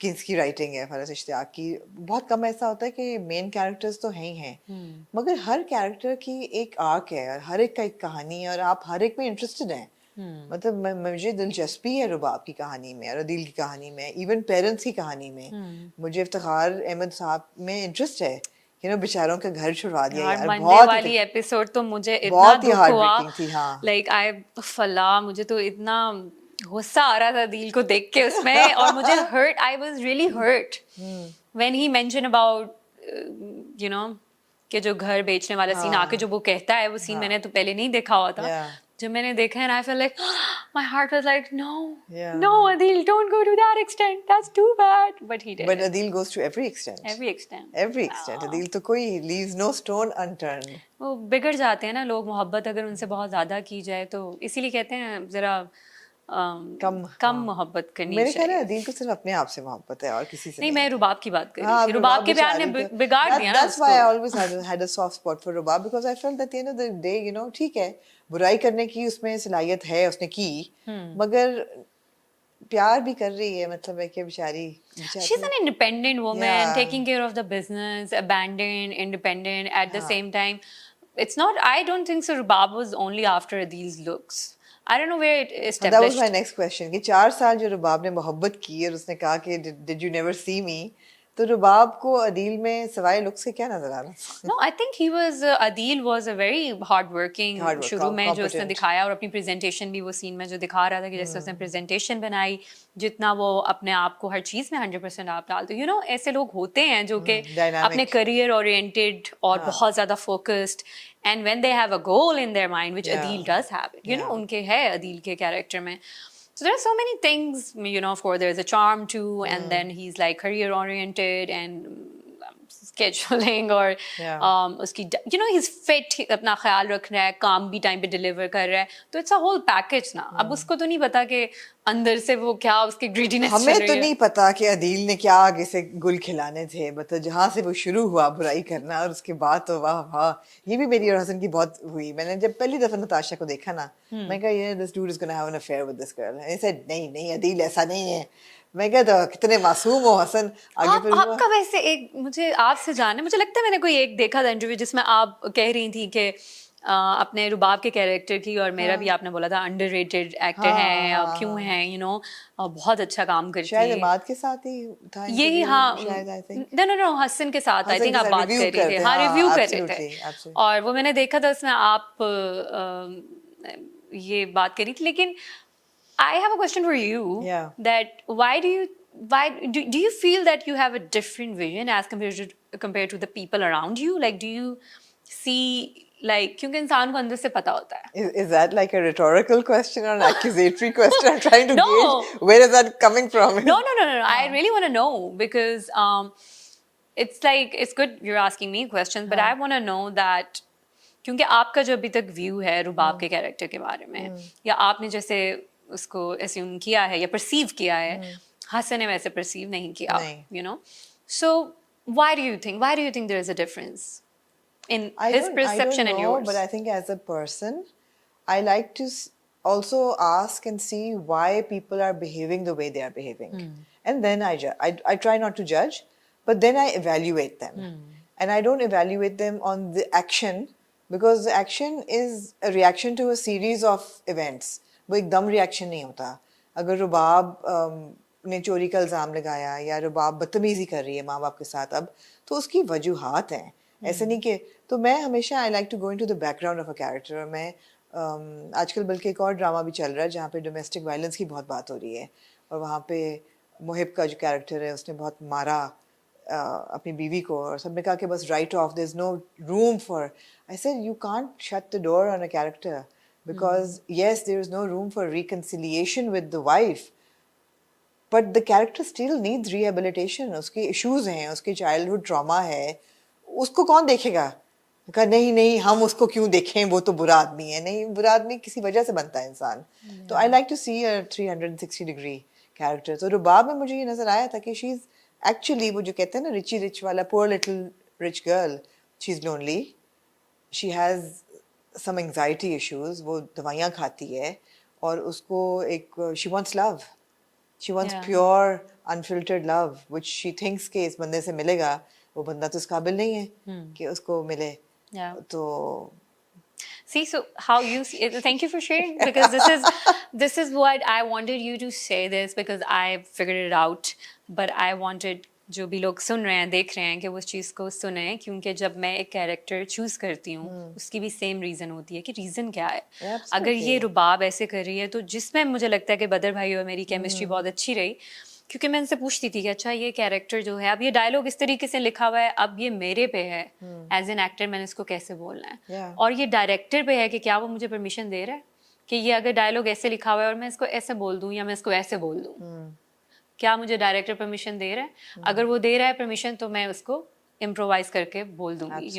किसकी राइटिंग है, फरस इश्तियाक की, बहुत कम ऐसा होता है कि मेन कैरेक्टर्स तो हैं ही हैं, मगर हर कैरेक्टर की एक आर्क है और हर एक का एक कहानी है और आप हर एक में इंटरेस्टेड हैं. मतलब मुझे दिलचस्पी है रुबाब की कहानी में और अदील की कहानी में, इवन पेरेंट्स की कहानी में. मुझे इफ्तिखार अहमद साहब में इंटरेस्ट है, बेचारों का घर छुड़वा दिया यार. बहुत वाली एपिसोड तो मुझे इतना दुख हुआ, लाइक आई फला, मुझे तो इतना गुस्सा आ रहा था दिल को देख के उसमें और मुझे hurt, I was really hurt when he mention about कि जो घर बेचने वाला सीन आके जो वो कहता है, वो सीन मैंने तो पहले नहीं देखा हुआ था. जब मैंने देखा है, I felt like my heart was like, no, Adil, don't go to that extent. That's too bad. But he did. But Adil goes to every extent. Every extent. Every extent. Adil तो कोई leaves no stone unturned. वो बिगड़ जाते हैं ना लोग, मोहब्बत अगर उनसे बहुत ज्यादा की जाए तो इसीलिए कहते हैं जरा कम मोहब्बत करनी चाहिए. मेरे ख्याल है अदील को सिर्फ अपने आप से मोहब्बत है और किसी से नहीं. मैं रुबाब की बात कर रही थी. रुबाब के प्यार ने बिगाड़ दिया ना. That's why I always had a soft spot for Rubab, because I felt that at the end of the day, ठीक है, बुराई करने की उसमें सलाहियत है, उसने की, मगर प्यार भी कर रही है, मतलब है कि बेचारी. She's an independent woman, taking care of the business, abandoned, independent at the same time. It's not, I don't think so Rubab was only after Adil's looks. I don't know where it established. That was my next question. कि 4 साल जो रुबाब ने मोहब्बत की और उसने कहा कि did you never see me, तो रुबाब को अदील में सवाए लुक्स के क्या नजर आ रहा था? No, I think he was Adil was a very hardworking. शुरू में जो उसने दिखाया और अपनी प्रेजेंटेशन भी वो सीन में जो दिखा रहा था कि जैसे उसने प्रेजेंटेशन बनाई, जितना वो अपने आप को हर चीज में 100% आप डालते, ऐसे लोग होते हैं जो कि अपने करियर ओरिएंटेड और बहुत ज्यादा focused, and when they have a goal in their mind, which Adil does have it, उनके है अदील के कैरेक्टर में. So there are so many things, of course, there's a charm too, and then he's like career oriented and scheduling और उसकी he's fit, अपना ख्याल रख रहा है, काम भी टाइम पे डिलीवर कर रहा है, तो इट्स अ होल पैकेज ना. अब उसको तो नहीं पता कि अंदर से वो क्या उसकी ग्रीडीनेस चल रही है. हमें तो नहीं पता कि अदील ने क्या आगे से गुल खिलाने थे, मतलब जहाँ से वो शुरू हुआ बुराई करना और उसके बाद तो वाह वाह. ये भी मेरी और हसन की बहुत हुई. मैंने जब पहली दफा नताशा को देखा ना, मैं कहा ये this dude is gonna have an affair with this girl. He said नहीं नहीं अदील ऐसा नहीं है. मैं कहा तो कितने मासूम हो हसन. आगे फिर हुआ. आपका वैसे एक मुझे आपसे जानना है, मुझे लगता है मैंने कोई एक देखा था इंटरव्यू जिसमें आप कह रही थी कि अपने रुबाब के कैरेक्टर की, और मेरा भी आपने बोला था अंडररेटेड एक्टर हैं, क्यों हैं, बहुत अच्छा काम करती शायद है. इमाद के साथ ही था यही इंटरव्यू, हाँ, शायद आई थिंक. नो हसन के साथ आई हसन थिंक के आप साथ बात review कर रहे करते थे. हैं, हाँ, हाँ, रिव्यू कर रहे absolutely, थे. absolutely. और वो मैंने देखा था उसमें आप ये बात करी थी. लेकिन I have a question for you. Yeah. That why do you feel that you have a different vision as compared to the people around you? Like, do you see, like, क्योंकि इंसान को अंदर से पता होता है. Is that like a rhetorical question or an accusatory question? I'm trying to No. gauge where is that coming from? No. I really want to know because it's like it's good you're asking me questions, but I want to know that क्योंकि आपका जो अभी तक view है रुबाब के character के बारे में, या आपने जैसे उसको assume किया है या perceive किया है, हसन ने वैसे perceive नहीं किया, So why do you think there is a difference in his perception and yours? But I think as a person, I like to also ask and see why people are behaving the way they are behaving. And then I try not to judge, but then I evaluate them. And I don't evaluate them on the action, because the action is a reaction to a series of events. वो एकदम reaction नहीं होता. अगर रुबाब ने चोरी का इल्ज़ाम लगाया या रुबाब बदतमीज़ी कर रही है माँ बाप के साथ अब, तो उसकी वजूहात हैं. ऐसे नहीं कि तो मैं हमेशा I like to go into the background of a character. और मैं आजकल बल्कि एक और ड्रामा भी चल रहा है जहाँ पे डोमेस्टिक वायलेंस की बहुत बात हो रही है, और वहाँ पे मुहिब का जो कैरेक्टर है उसने बहुत मारा अपनी बीवी को, और सबने कहा कि बस right off, there is no room for. I said you can't shut the door on a character because yes, there is no room for reconciliation with the wife, but the character still needs rehabilitation. उसके issues हैं, उसके childhood trauma है, उसको कौन देखेगा? कहा नहीं नहीं हम उसको क्यों देखें, वो तो बुरा आदमी है. नहीं, बुरा आदमी किसी वजह से बनता है इंसान. तो I like to see a 360 degree character. तो रुबाब में मुझे ये नजर आया था कि she's actually वो जो कहते हैं ना रिची रिच वाला, poor little rich girl, she's lonely, she has some anxiety issues, वो दवाइयाँ खाती है, और उसको एक she wants love, she wants pure unfiltered love, which she thinks कि इस बंदे से मिलेगा, वो बंदा तो इस काबिल नहीं है कि उसको मिले. तो See, so how you see it, thank you for sharing, because this is what I wanted you to say this, because I figured it out, but I wanted जो भी लोग सुन रहे हैं देख रहे हैं कि वो उस चीज़ को सुने, क्योंकि जब मैं एक कैरेक्टर चूज करती हूँ उसकी भी सेम रीज़न होती है कि रीज़न क्या है. अगर ये रुबाब ऐसे कर रही है तो जिसमें मुझे लगता है कि बदर भाई और मेरी केमिस्ट्री बहुत अच्छी रही, क्योंकि मैं उनसे पूछती थी कि अच्छा ये कैरेक्टर जो है, अब ये डायलॉग इस तरीके से लिखा हुआ है, अब ये मेरे पे है एज एन एक्टर, मैंने इसको कैसे बोलना है, और ये डायरेक्टर पे है कि क्या वो मुझे परमिशन दे रहा है कि ये अगर डायलॉग ऐसे लिखा हुआ है और मैं इसको ऐसे बोल दूँ या मैं इसको ऐसे बोल दूँ, क्या मुझे डायरेक्टर परमिशन दे रहा है? अगर वो दे रहा है परमिशन तो मैं उसको इम्प्रोवाइज करके बोल दूंगी,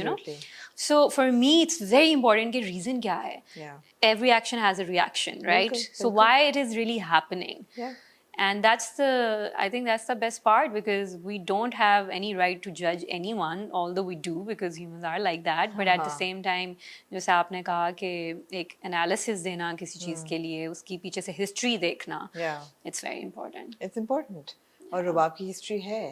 so for me it's very important कि रीजन क्या है. Every action has a reaction, right? So why it is really happening. And I think that's the best part, because we don't have any right to judge anyone, although we do, because humans are like that. But at the same time, जैसे आपने कहा कि एक analysis देना किसी चीज़ के लिए, उसकी पीछे से history देखना, it's very important. It's important. और रुबाब की history है.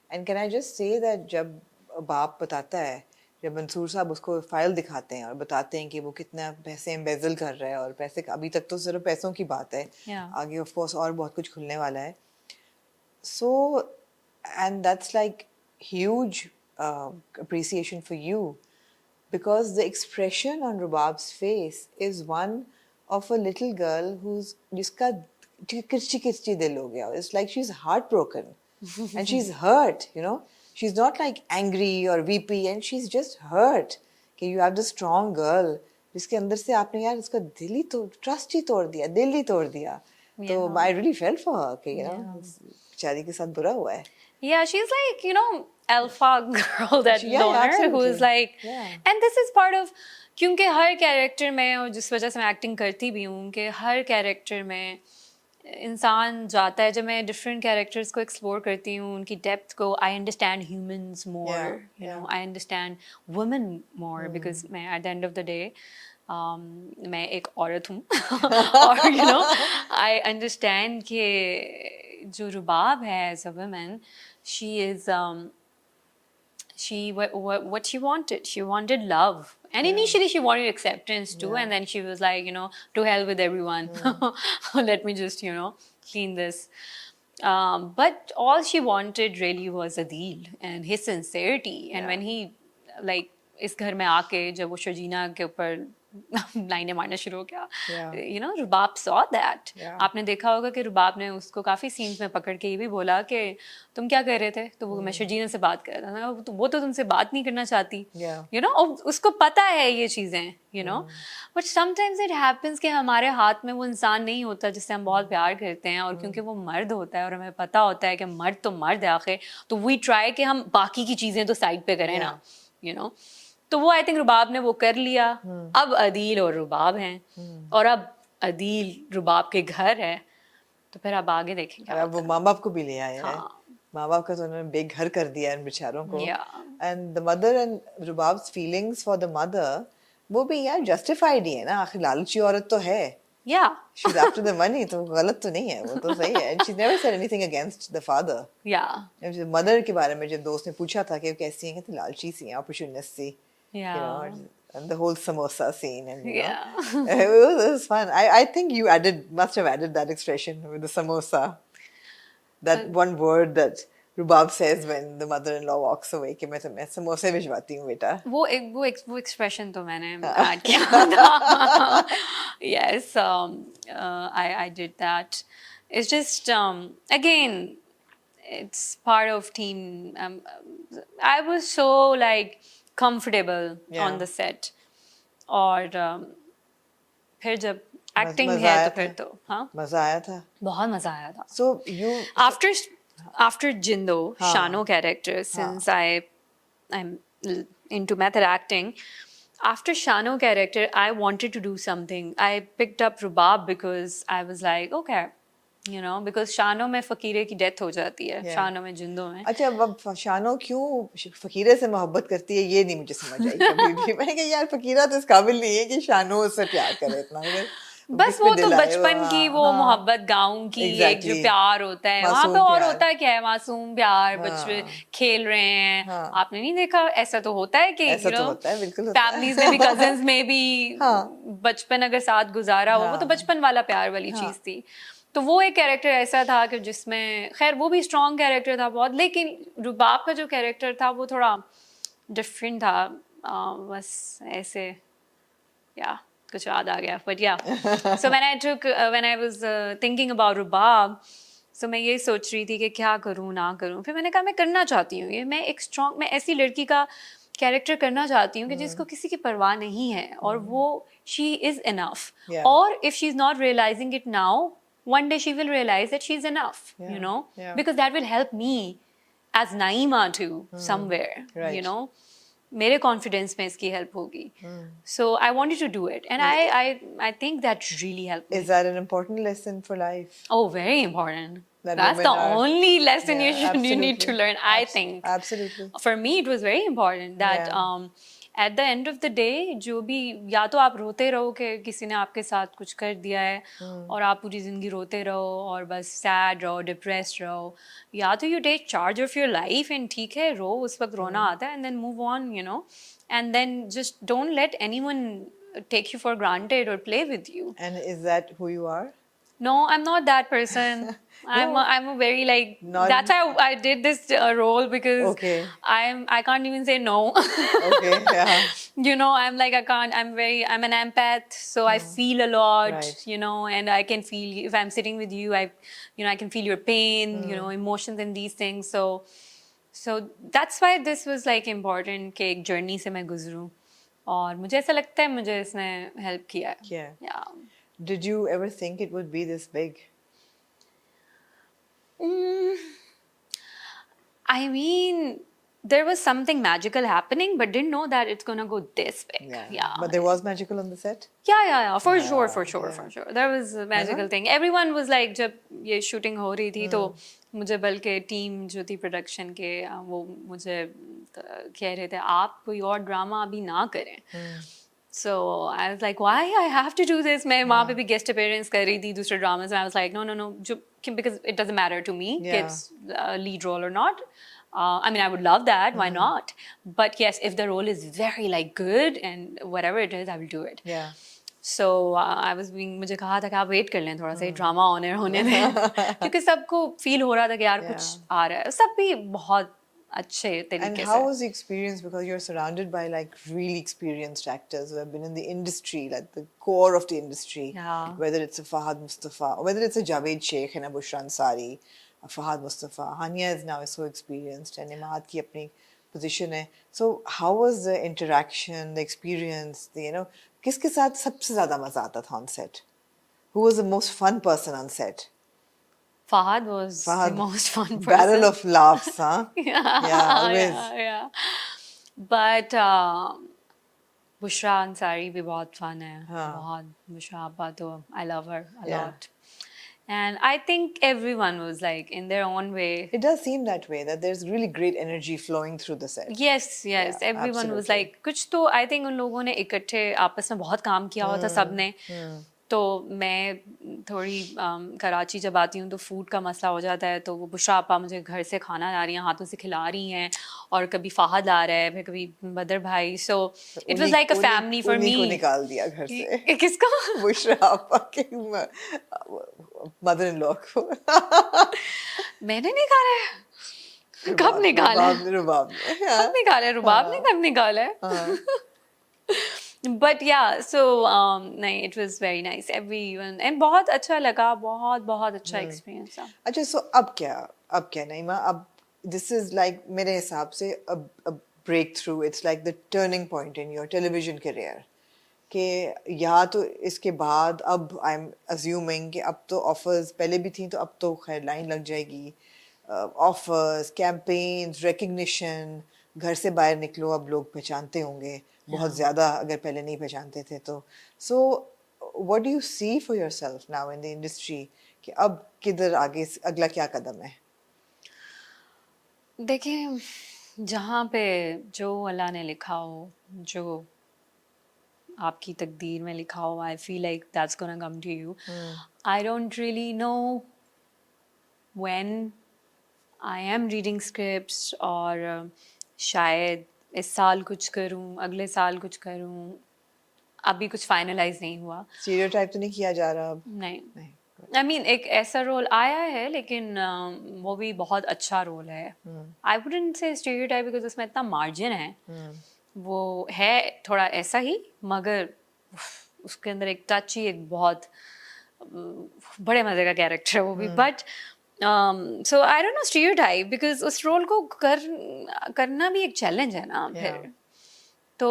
And can I just say that जब बाप बताता है, जब मंसूर साहब उसको फाइल दिखाते हैं और बताते हैं कि वो कितना पैसे एम्बेजल कर रहा है, और पैसे अभी तक तो सिर्फ पैसों की बात है, आगे ऑफ कोर्स और बहुत कुछ खुलने वाला है. So and that's like huge appreciation for you, because the expression on Rubab's face is one of a little girl who's जिसका किरची दिल हो गया. It's like she's heartbroken and she's hurt, She's not like angry or weepy, and she's just hurt. कि you have this strong girl जिसके अंदर से आपने यार उसका दिल ही ट्रस्ट ही तोड़ दिया, दिल ही तोड़ दिया. तो I really felt for her कि बेचारी के साथ बुरा हुआ है. Yeah, she's like, you know, alpha girl, that Yeah, loner who absolutely. is like, Yeah. and this is part of, क्योंकि हर कैरेक्टर में, और जिस वजह से मैं एक्टिंग करती भी हूँ, कि हर कैरेक्टर में इंसान जाता है, जब मैं डिफरेंट कैरेक्टर्स को एक्सप्लोर करती हूँ, उनकी डेप्थ को, I understand humans more, you know, I understand women more, because मैं at the end of the day मैं एक औरत हूँ और यू नो आई अंडरस्टैंड कि जो रुबाब है as a women, she is what she wanted love, and initially she wanted acceptance too, and then she was like, you know, to hell with everyone. Let me just, you know, clean this. But all she wanted really was Adil and his sincerity. And when he, like, इस घर में आके जब वो शर्जीना के ऊपर लाइनें मारना शुरू हो गया, you know, Rubab saw that. आपने देखा होगा कि रुबाब ने उसको काफी सीन्स में पकड़ के ये भी बोला कि तुम क्या कर रहे थे, तो वो मैं शर्जीना से बात कर रहा था, वो तो तुमसे बात नहीं करना चाहती, यू नो, उसको पता है ये चीजें, you know. But sometimes it happens कि हमारे हाथ में वो इंसान नहीं होता जिससे हम बहुत प्यार करते हैं, और क्योंकि वो मर्द होता है और हमें पता होता है कि मर्द तो मर्द है आखिर, तो वी ट्राई कि हम बाकी की चीजें तो साइड पे करें ना, यू नो. तो वो आई थिंक रुबाब ने वो कर लिया. अब अदील और रुबाब हैं, और अब अदील रुबाब के घर है, तो फिर अब आगे देखेंगे. अब वो माँ बाप को भी ले आया है. माँ बाप का तो उन्होंने बेघर कर दिया है इन बेचारों को. And the mother and Rubab's feelings for the mother, वो भी यार जस्टिफाइड ही है ना, आखिर लालची औरत तो है. She's after the money, तो गलत तो नहीं है, वो तो सही है. And she never said anything against the father. Mother के बारे में जब दोस्त ने पूछा था कि वो कैसी हैं, कहते लालची सी हैं, opportunist C. You know, and the whole samosa scene, and you know, it was fun. I think you must have added that expression with the samosa. That one word that Rubab says when the mother-in-law walks away, कि मैं तुम्हें समोसे भिजवाती हूँ बेटा. वो expression तो मैंने add किया था. Yes, I did that. It's just again, it's part of team. I was so like comfortable on the set, और फिर जब एक्टिंग है तो फिर तो मजा आया था. बहुत मजा आया था. So you after Jindo, Shano character, since I'm into method acting, after Shano character I wanted to do something. I picked up Rubab because I was like, okay, you know, because शानो में फकीरे की death हो जाती है, शानो में जिंदो में. अच्छा, अब शानो क्यों फकीरे से मोहब्बत करती है, ये नहीं मुझे समझ आई कभी भी. मैंने कहा यार फकीरा तो इस काबिल नहीं है कि शानो उससे प्यार करे इतना. बस वो तो बचपन की वो मोहब्बत, गाँव की एक जो प्यार होता है वहाँ पे, और होता है क्या है, मासूम प्यार, बच्चे खेल रहे हैं. आपने नहीं देखा, ऐसा तो होता है कि फैमिलीज में भी, कजिन्स में भी बचपन अगर साथ गुजारा हो, वो तो बचपन वाला प्यार वाली चीज थी. तो वो एक कैरेक्टर ऐसा था कि जिसमें, खैर वो भी स्ट्रॉन्ग कैरेक्टर था बहुत, लेकिन रुबाब का जो कैरेक्टर था वो थोड़ा डिफरेंट था. बस ऐसे कुछ याद आ गया. But so when I was thinking about Rubab, so मैं ये सोच रही थी कि क्या करूँ ना करूँ. फिर मैंने कहा मैं करना चाहती हूँ ये, मैं ऐसी लड़की का कैरेक्टर करना चाहती हूँ कि जिसको किसी की परवाह नहीं है, और वो शी इज इनफ. और if she is not realising it now, one day she will realize that she's enough, you know, because that will help me as Naeema too, somewhere, you know, mere confidence mein iski help hogi. So I wanted to do it, and I think that really helped me. Is that an important lesson for life? Oh, very important. That's the only lesson you need to learn, I think. Absolutely. For me it was very important that at the end of the day, जो भी, या तो आप रोते रहो कि किसी ने आपके साथ कुछ कर दिया है, और आप पूरी जिंदगी रोते रहो और बस सैड रहो, डिप्रेस्ड रहो, या तो you take charge of your life and ठीक है, रो, उस वक्त रोना आता है, and then move on, you know, and then just don't let anyone take you for granted or play with you. And is that who you are? No, I'm not that person. I'm a very like, that's why I did this role, because I can't even say no. You know, I'm like, I'm an empath, so I feel a lot, you know, and I can feel, if I'm sitting with you, I can feel your pain, you know, emotions and these things. So that's why this was like important कि एक journey से मैं गुजरूं, और मुझे ऐसा लगता है मुझे इसने help किया है. Did you ever think it would be this big? I mean, there was something magical happening, but didn't know that it's gonna go this big. Yeah. But there was magical on the set. Yeah. For sure, for yeah. sure. There was a magical thing. Everyone was like, जब ये shooting हो रही थी तो मुझे बल्कि team जो थी प्रोडक्शन के वो मुझे कह रहे थे आप कोई और ड्रामा अभी ना करें. So I was like, why I have to do this? मैं वहाँ पे भी guest appearance कर रही थी दूसरे dramas में. I was like, no, because it doesn't matter to me if it's a lead role or not. I mean, I would love that. Why not? But yes, if the role is very like good and whatever it is, I will do it. Yeah. So I was being मुझे कहा था कि आप wait कर लें थोड़ा सा drama होने दें क्योंकि सबको फील हो रहा था कि यार कुछ आ रहा है सब भी बहुत अच्छे तरीके And से. how was the experience? Because you're surrounded by like really experienced actors who have been in the industry, like the core of the industry. Yeah. Whether it's a Fahad Mustafa, or whether it's a Javed Sheikh and a Bushra Ansari, a Fahad Mustafa. Hania is now so experienced, and Imad ki apni position hai. So how was the interaction, the experience? किसके साथ सबसे ज़्यादा मज़ा आता था on set? Who was the most fun person on set? Fahad was the most fun person. Barrel of laughs, huh? Yeah, always. Yeah. But Bushra Ansari भी बहुत fun है. बहुत Bushra Appa तो I love her a lot. And I think everyone was like in their own way. It does seem that way, that there's really great energy flowing through the set. Yes. Everyone was like, कुछ तो I think उन लोगों ने इकट्ठे आपस में बहुत काम किया हुआ था सबने. तो मैं थोड़ी कराची जब आती हूँ तो फूड का मसला हो जाता है तो वो बुशरा आपा मुझे घर से खाना ला रही हैं हाथों से खिला रही हैं और कभी फाहद ला रहा है फिर कभी बदर भाई so it was like a family for me. को निकाल दिया घर से. किसको? बुशरा आपा के मदर इन लॉ को. मैंने निकाला है. कब निकाला? रुबाब ने. कब निकाला है? रुबाब ने कब निकाला है? But yeah, so नहीं, it was very nice. Everyone and बहुत अच्छा लगा, बहुत अच्छा experience था. अच्छा, so अब क्या नईमा? अब this is like मेरे हिसाब से a breakthrough. It's like the turning point in your television career. कि या तो इसके बाद अब I'm assuming कि अब तो offers पहले भी थी तो अब तो खैर लाइन लग जाएगी. Offers, campaigns, recognition. घर से बाहर निकलो अब लोग पहचानते होंगे बहुत ज़्यादा अगर पहले नहीं पहचानते थे तो. So what do you see for yourself now in the industry कि अब किधर आगे अगला क्या कदम है? देखिए जहाँ पे जो अल्लाह ने लिखा हो जो आपकी तकदीर में लिखा हो I feel like that's gonna come to you. I don't really know when I am reading scripts और शायद इस साल कुछ करूं अगले साल कुछ करूं अभी कुछ फाइनलाइज नहीं हुआ. स्टीरियोटाइप तो नहीं किया जा रहा अब? नहीं. I mean एक ऐसा रोल आया है लेकिन वो भी बहुत अच्छा रोल है. I wouldn't say stereotype because उसमें इतना मार्जिन है. वो है थोड़ा ऐसा ही मगर उसके अंदर एक टच ही एक बहुत बड़े मजे का कैरेक्टर है वो भी. But so I don't know stereotype because उस रोल को करना भी एक चैलेंज है ना फिर. तो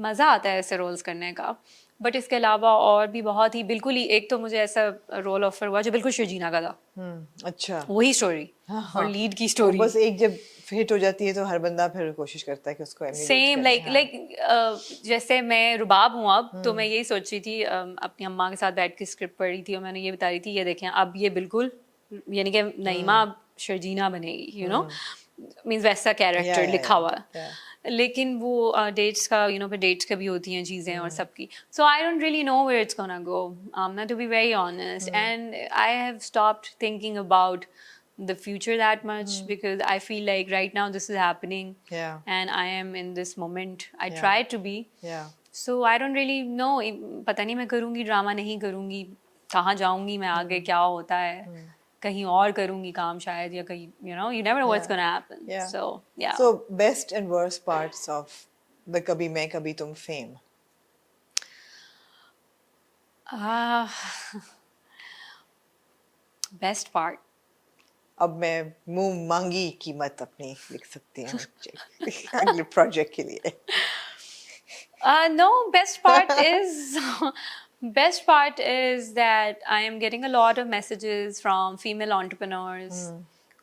मज़ा आता है ऐसे रोल्स करने का. बट इसके अलावा और भी बहुत ही बिल्कुल ही एक तो मुझे ऐसा रोल ऑफर हुआ जो बिल्कुल शर्जीना का था. अच्छा. वही स्टोरी और लीड की स्टोरी. बस एक जब हिट हो जाती है तो हर बंदा फिर कोशिश करता है कि उसको सेम लाइक जैसे मैं रुबाब हूँ अब तो मैं यही सोच रही थी अपनी अम्मा के साथ बैठ के स्क्रिप्ट पढ़ रही थी और मैंने ये बता रही थी ये देखें अब ये बिल्कुल यानी कि नईमा अब शर्जीना बनेगी यू नो मीन्स वैसा कैरेक्टर लिखा हुआ. लेकिन वो डेट्स का फिर डेट्स का भी होती हैं चीज़ें और सबकी. So I don't really know where it's gonna go to be very honest and I have stopped thinking about the future that much because I feel like right now this is happening and I am in this moment. I try to be. So I don't really know. पता नहीं मैं करूँगी drama नहीं करूँगी कहाँ जाऊँगी मैं आगे क्या होता है कहीं और करूँगी काम शायद या कहीं you never know what's gonna happen. So best and worst parts of the Kabhi Main Kabhi Tum fame. Best part. अब मैं मुंह मांगी कीमत अपनी लिख सकती हूँ अगले प्रोजेक्ट के लिए. No, best part is that I am getting a lot of messages from female entrepreneurs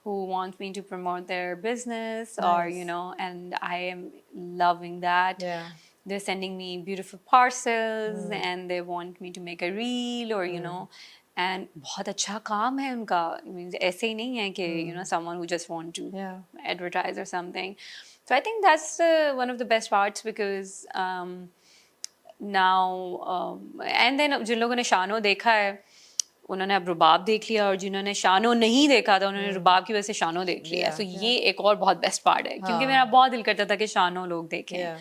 who want me to promote their business, or Nice. and I am loving that. Yeah. They're sending me beautiful parcels and they want me to make a reel, or and बहुत अच्छा काम है उनका. Means ऐसे ही नहीं है कि someone who just want to Yeah. advertise or something. So I think that's one of the best parts, because now and then जिन लोगों ने शानो देखा है उन्होंने अब रुबाब देख लिया, और जिन्होंने शानो नहीं देखा था उन्होंने रुबाब की वजह से शानो देख लिया. Yeah, सो yeah. ये एक और बहुत बेस्ट पार्ट है, क्योंकि मेरा बहुत दिल करता था कि शानो लोग देखें. Yeah.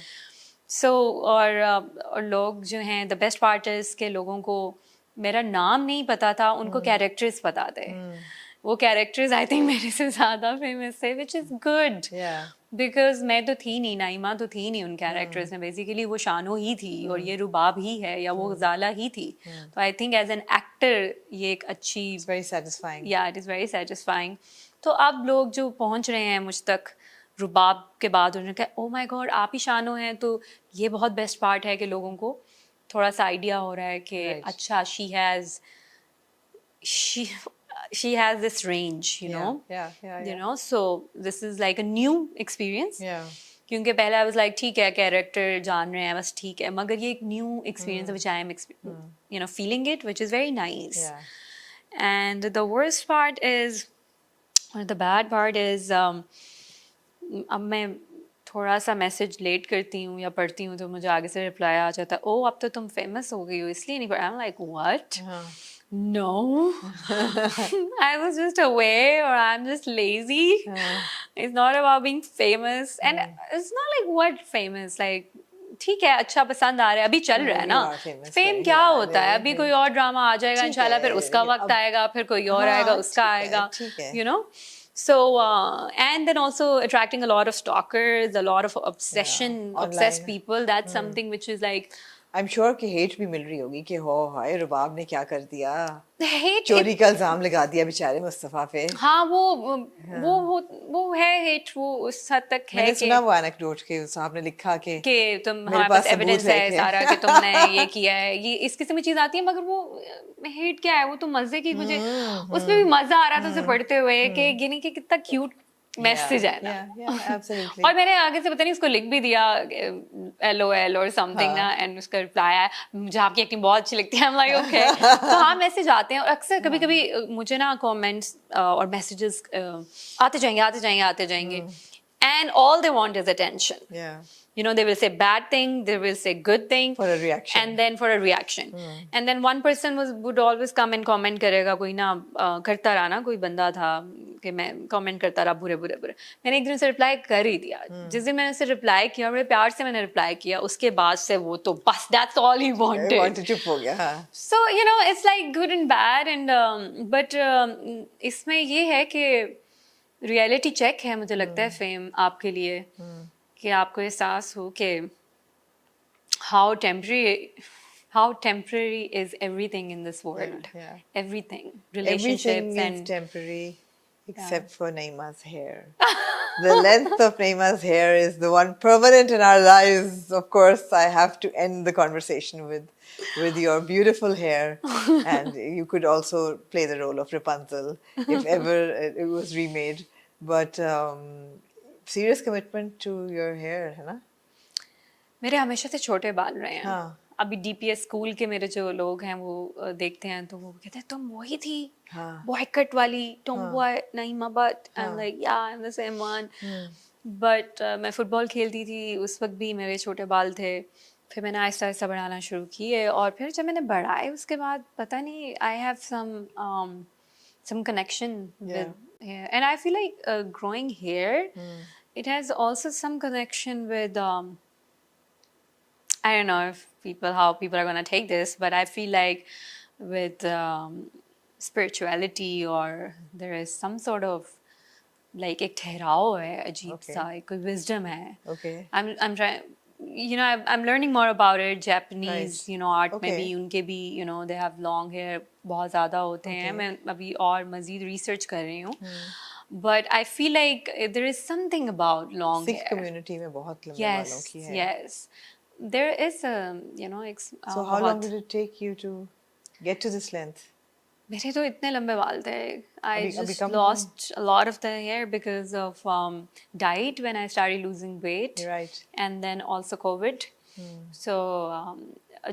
सो और लोग जो हैं, द बेस्ट पार्ट इज के लोगों को मेरा नाम नहीं पता था, उनको कैरेक्टर्स पता थे. वो कैरेक्टर्स आई थिंक मेरे से ज़्यादा फेमस थे, which is good. Yeah. Because मैं तो थी नहीं, नाइमा तो थी नहीं उन कैरेक्टर्स में. बेसिकली वो शानो ही थी और ये रुबाब ही है, या वो ज़ाला ही थी. तो I think as an actor ये एक अच्छी, It's very satisfying. Yeah it is very satisfying. तो अब लोग जो पहुंच रहे हैं मुझ तक रुबाब के बाद, उन्होंने कहा ओ माय गॉड आप ही शानो हैं, तो ये बहुत बेस्ट पार्ट है कि लोगों को थोड़ा सा आइडिया हो रहा है कि Right. अच्छा she has this range, so this is like a new experience. Yeah. क्योंकि पहले I was like ठीक है कैरेक्टर जान रहे हैं बस, ठीक है, मगर ये एक new experience which I am feeling it, which is very nice. Yeah. And the worst part is, or the bad part is, अब मैं थोड़ा सा मैसेज लेट करती हूँ या पढ़ती हूँ तो मुझे आगे से रिप्लाई आ जाता है, ओ अब तो तुम फेमस हो गई हो इसलिए नहीं पढ़ा. I'm like what? No. I was just away, or I'm just lazy. It's not about being famous. And it's not like what famous, like ठीक है अच्छा पसंद आ रहा है, अभी चल रहा है ना. फेम क्या होता है, अभी कोई और ड्रामा आ जाएगा इंशाल्लाह, फिर उसका वक्त आएगा, फिर कोई और आएगा उसका आएगा, So, and then also attracting a lot of stalkers, a lot of obsessed people. That's something which is like, I'm sure कि hate भी मिल रही होगी कि हो हाय रुबाब ने क्या कर दिया, hate चोरी का इल्जाम लगा दिया बेचारे मुस्तफा पे. हाँ वो है hate, वो उस हद तक है मैंने सुना वो एनेक्डोट के साहब ने लिखा कि तुम मेरे हमारे पास पास एविडेंस सबूत है है कि- सारा कि तुमने ये किया है, ये इस किस्म की चीज आती है. मगर वो हेट क्या है, वो तो मजे की, मुझे उसमें भी मजा आ रहा था उसे पढ़ते हुए कि गिनी के कितना क्यूट मैसेज है ना. Yeah, absolutely. और मैंने आगे से पता नहीं उसको लिख भी दिया LOL और समथिंग ना, एंड उसका रिप्लाई आया मुझे आपकी एक्टिंग बहुत अच्छी लगती है. I'm like okay. तो हाँ मैसेज आते हैं, और अक्सर कभी कभी मुझे ना कमेंट्स और मैसेजेस आते जाएंगे and all they want is attention. Yeah. They will say bad thing, they will say good thing, For a reaction. and then for a reaction. And then one person would always come and comment करेगा, कोई ना करता रहा ना, कोई बंदा था कि मैं comment करता रहा बुरे. मैंने एक दिन उसे रिप्लाई कर ही दिया. जिस दिन मैंने उसे रिप्लाई किया, बड़े प्यार से मैंने रिप्लाई किया, उसके बाद से वो तो बस that's all he wanted. चुप हो गया. हाँ. So it's like good and bad, and but इसमें ये है कि रियलिटी चेक है मुझे लगता है फेम आपके लिए, कि आपको एहसास हो कि how temporary is everything in this world. Yeah. Everything, relationships, Everything is and temporary except for Naeema's hair. The length of Naeema's hair is the one permanent in our lives. Of course, I have to end the conversation with your beautiful hair, and you could also play the role of Rapunzel if ever it was remade. But serious commitment to your hair, है ना? मेरे हमेशा से छोटे बाल रहे हैं. हाँ. अभी DPS स्कूल के मेरे जो लोग हैं वो देखते हैं तो वो कहते हैं तुम वही थी बॉय कट वाली tomboy Naeema Bhatt. I'm like yeah, I'm the same one. But मैं फुटबॉल खेलती थी उस वक्त भी मेरे छोटे बाल थे. फिर मैंने आहिस्ता आहिस्ता बढ़ाना शुरू किए, और फिर जब मैंने बढ़ाए उसके बाद पता नहीं I have some connection with hair, and I feel like growing hair it has also some connection with I don't know how people are going to take this, but I feel like with spirituality, or there is some sort of like एक ठहराव है अजीब सा, एक कोई wisdom है. Okay. I'm trying, I'm learning more about it. Japanese, Right. art में Okay. भी उनके भी they have long hair बहुत ज़्यादा होते हैं. मैं अभी और मज़ीद research कर रही हूँ. But I feel like there is something about long Sikh hair. community में बहुत लंबे बालों की है. Yes. There is a, So how long did it take you to get to this length? मेरे तो इतने लंबे बाल थे. I अभी just come lost a lot of the hair because of diet when I started losing weight. You're right. And then also COVID. So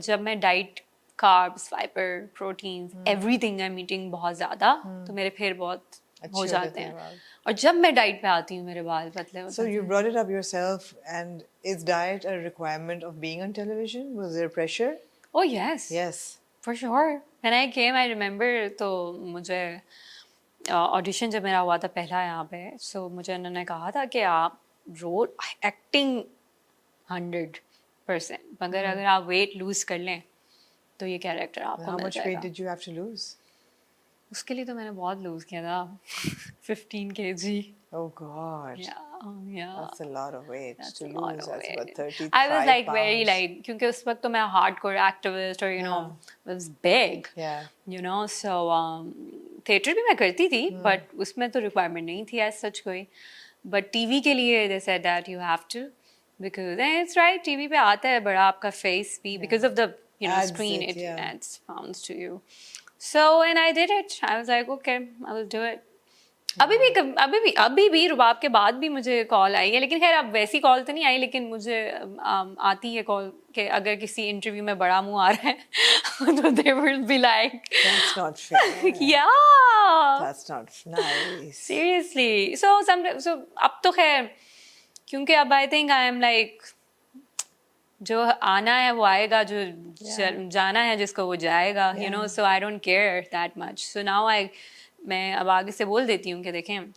जब मैं diet, carbs, fiber, proteins, everything I'm eating बहुत ज़्यादा, तो मेरे फिर बहुत हो अच्छे होते जाते थे हैं. बाल. और जब मैं डाइट पे आती हूँ मेरे बाल पतले होते So हैं. you brought it up yourself, and is diet a requirement of being on television? Was there pressure? Oh yes. Yes. For sure. When I came, I remember, तो मुझे ऑडिशन जब मेरा हुआ था पहला यहाँ पे, so मुझे उन्होंने कहा था कि आप रोल एक्टिंग 100%, मगर अगर आप वेट लूज कर लें तो ये कैरेक्टर आपको How मिल much weight जाएगा. did you have to lose? उसके लिए तो मैंने बहुत लूज किया था. 15 kg. Oh God. Yeah. That's a lot of weight That's to a lot lose. of That's weight. about 35 I was like very pounds. like, क्योंकि उस वक्त तो मैं hardcore activist और it was big. Yeah. So theater भी मैं करती थी, but उसमें तो requirement नहीं थी as such कोई. But TV के लिए they said that you have to, because and it's right, TV पे आता है बड़ा आपका face भी, because of the Adds screen, it, it yeah. adds pounds to you. So and I did it. I was like, okay, I will do it. अभी भी रुबाब के बाद भी मुझे कॉल आई है, लेकिन खैर अब वैसी कॉल तो नहीं आई, लेकिन मुझे आती है कॉल कि अगर किसी इंटरव्यू में बड़ा मुंह आ रहा है तो they will be like, That's not fair. yeah, That's not nice. seriously. So अब तो खैर, क्योंकि अब I think I am like, जो आना है वो आएगा, जो जाना है जिसको वो जाएगा, so I don't care that much. So now मैं अब आगे से बोल देती हूँ कि देखें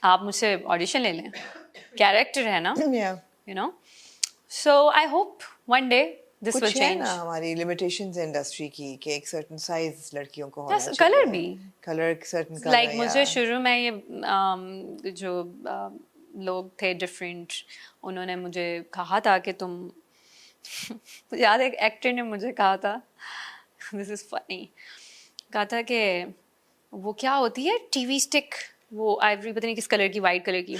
आप मुझसे ऑडिशन ले लें, कैरेक्टर है ना, Yeah. So I hope one day this will कुछ है change. ना हमारी limitations इंडस्ट्री की कि एक certain size लड़कियों को होना Yes, चाहिए. color भी. Color, certain color. Like मुझे yeah. शुरू में ये जो लोग थे डिफरेंट, उन्होंने मुझे कहा था कि तुम याद है एक एक्टर ने मुझे कहा था, दिस इज फनी, कहा था कि वो क्या होती है टीवी स्टिक, वो आइवरी पता नहीं किस कलर की, वाइट कलर की,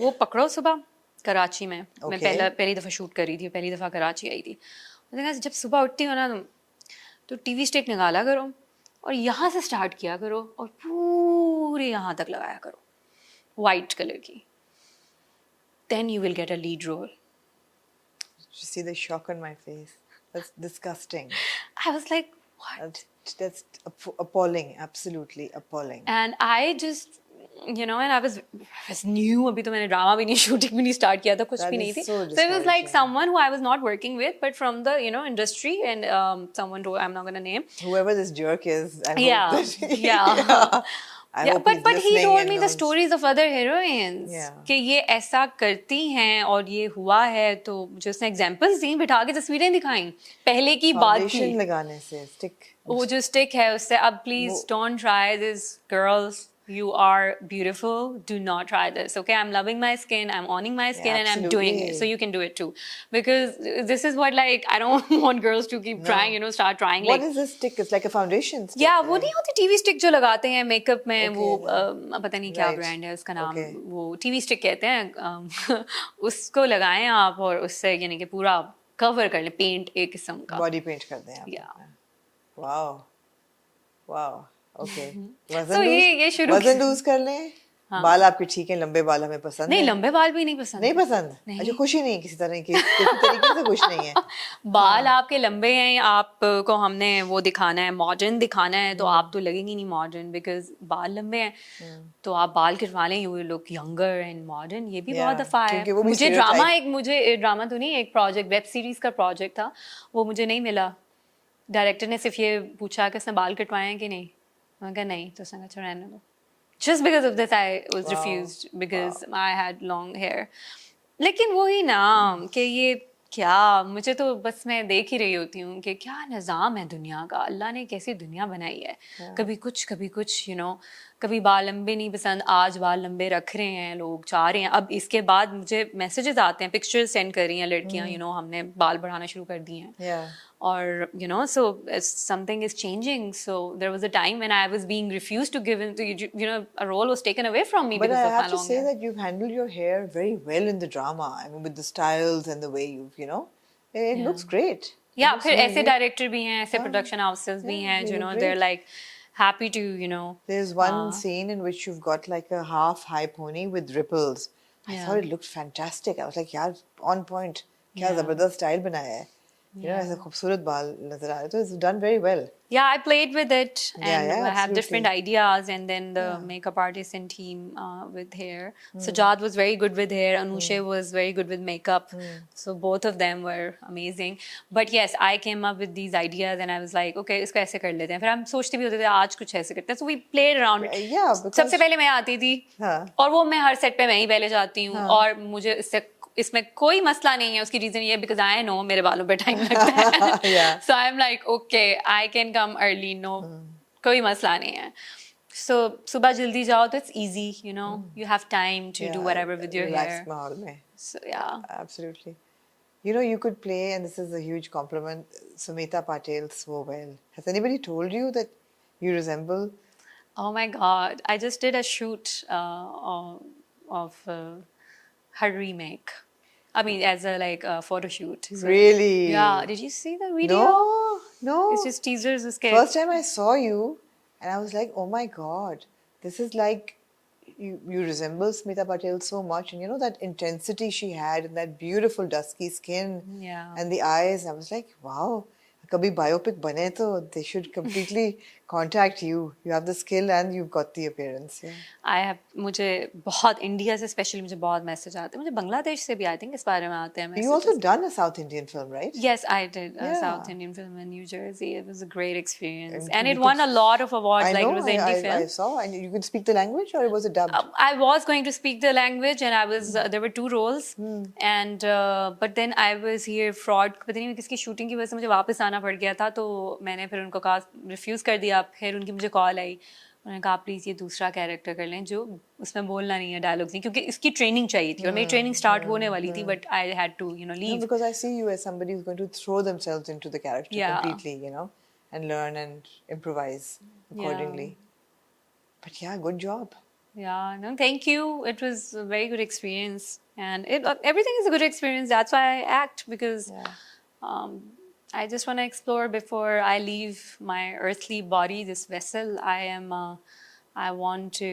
वो पकड़ो सुबह कराची में. मैं पहली दफ़ा शूट कर रही थी, पहली दफ़ा कराची आई थी. मैंने कहा जब सुबह उठती हो ना तुम, तो टीवी स्टिक निकाला करो और यहाँ से स्टार्ट किया करो और पूरे यहाँ तक लगाया करो, वाइट कलर की. Then you will get a lead role. You see the shock on my face. That's disgusting. I was like, what? That's appalling, absolutely appalling. And I just, and I was new. अभी तो मैंने drama भी नहीं, shooting भी नहीं start किया था, कुछ भी नहीं थी. So it was like someone who I was not working with, but from the industry, and someone who I'm not gonna name. Whoever this jerk is, I hope yeah, that yeah. Yeah, but he told me the stories of other heroines. Yeah. कि ये ऐसा करती हैं और ये हुआ है, तो मुझे उसने एग्जांपल्स दी, बिठा के तस्वीरें दिखाई पहले की बात की. फाउंडेशन लगाने से स्टिक, वो जो स्टिक है उससे, अब please don't try this girls, you are beautiful, do not try this, okay? I'm loving my skin, I'm owning my skin, and I'm doing it, so you can do it too, because this is what, like, I don't want girls to keep trying, start trying. What is this stick? It's like a foundation stick. Yeah, वो नहीं होती TV stick जो लगाते हैं makeup में, वो पता नहीं क्या ब्रांड है उसका नाम, वो टीवी स्टिक कहते हैं. उसको लगाएं आप और उससे यानी कि पूरा कवर कर लें, पेंट एक किस्म का, बॉडी पेंट कर दें आप. वाओ. Okay. वजन लूज कर लें. बाल आपके ठीक है, लंबे बाल हमें पसंद नहीं, लंबे बाल भी नहीं पसंद. नहीं पसंद? अच्छा, खुशी नहीं किसी तरह की, किसी तरीके से खुश नहीं है. बाल आपके लंबे हैं, आपको हमने वो दिखाना है, मॉडर्न दिखाना है, तो आप तो लगेंगी नहीं मॉडर्न, बिकॉज बाल लंबे हैं. तो आप बाल कटवा लें, you will look younger and modern. ये भी बहुत दफा है. मुझे ड्रामा तो नहीं, एक प्रोजेक्ट, वेब सीरीज का प्रोजेक्ट था, वो मुझे नहीं मिला. डायरेक्टर ने सिर्फ ये पूछा कि उसने बाल कटवाए हैं कि नहीं. मैंने कहा नहीं, तो उसने कहा चलो रहने दो. Just because of this, I was refused because I had long hair. लेकिन वही ना कि ये क्या, मुझे तो बस मैं देख ही रही होती हूँ कि क्या निज़ाम है दुनिया का, अल्लाह ने कैसी दुनिया बनाई है. कभी कुछ कभी बाल लंबे नहीं पसंद, आज बाल लंबे रख रहे हैं लोग, चाह रहे हैं. अब इसके बाद मुझे मैसेजेस आते हैं, पिक्चर्स सेंड कर रही हैं लड़कियाँ, हमने बाल बढ़ाना शुरू कर दिए हैं. Or so something is changing. So there was a time when I was being refused to give into, a role was taken away from me. But I have to say that you've handled your hair very well in the drama. I mean, with the styles and the way it looks great. Yeah, फिर ऐसे director भी हैं, ऐसे production houses भी हैं, they're like, happy to, you know. There's one scene in which you've got like a half high pony with ripples. I Yeah. thought it looked fantastic. I was like, यार on point. क्या Yeah. जबरदस्त style बनाया है. You know, ऐसे खूबसूरत बाल नजर आ रहे. So it's done very well. Yeah, I played with it, and Yeah, I have different absolutely. ideas, and then the Yeah. makeup artist and team with hair. Sajad was very good with hair. Anusha was very good with makeup. So both of them were amazing. But yes, I came up with these ideas, and I was like, okay, इसको ऐसे कर लेते हैं. फिर हम सोचते भी होते थे आज कुछ ऐसे करते हैं. So we played around. Yeah, because सबसे पहले मैं आती थी, हाँ. और वो मैं हर सेट पे मैं ही पहले जाती हूँ, और मुझे इसमें कोई मसला नहीं है. उसकी रीजन ये बिकॉज आई नो मेरे बालों पे टाइम लगता है. Yeah. So I'm like, okay, I can come early. No, कोई मसला नहीं है. So सुबह जल्दी जाओ तो it's easy, you know. You have time to do whatever with your hair. Relaxed माहौल में. So yeah. Absolutely. You know, you could play, and this is a huge compliment, Sumita Patel so well. Has anybody told you that you resemble? Oh my God, I just did a shoot of her remake. I mean, as a like photo shoot. So, Really? Yeah. Did you see the video? No, no. It's just teasers. Uske. First time I saw you, and I was like, oh my God, this is like, you resemble Smita Patel so much. And you know that intensity she had and that beautiful dusky skin Yeah. and the eyes. I was like, wow, kabhi biopic bane to they should completely contact you. You have the skill and you've got the appearance. Yeah. I have मुझे बहुत India से specially मुझे बहुत message आते हैं. मुझे बांग्लादेश से भी आई थिंक इस बारे में आते हैं You also done a South Indian film, right? Yes, I did a Yeah. South Indian film in New Jersey. It was a great experience. And And you it could won a lot of awards. I Like know, it was an indie I film. saw. And you could speak the language, or was it dubbed? I was going to speak the language, and I was there were 2 roles, and but then I was here fraud. पता नहीं किसकी shooting की वजह से मुझे वापस आना पड़ गया था, तो मैंने फिर उनको कहा रिफ्यूज़ कर दिया. फिर उनकी मुझे कॉल आई, उन्होंने कहा प्लीज़ ये दूसरा कैरेक्टर कर लें जो उसमें बोलना नहीं है, डायलॉग्स नहीं, क्योंकि इसकी ट्रेनिंग चाहिए थी और मेरी ट्रेनिंग स्टार्ट होने वाली थी, but I had to No, leave. because I see you as somebody who's going to throw themselves into the character Yeah. completely, you know, and learn and improvise accordingly. But yeah, good job. Yeah, no, thank you. It was a very good experience, and everything is a good experience. That's why I act, because I just want to explore before I leave my earthly body, this vessel. I want to,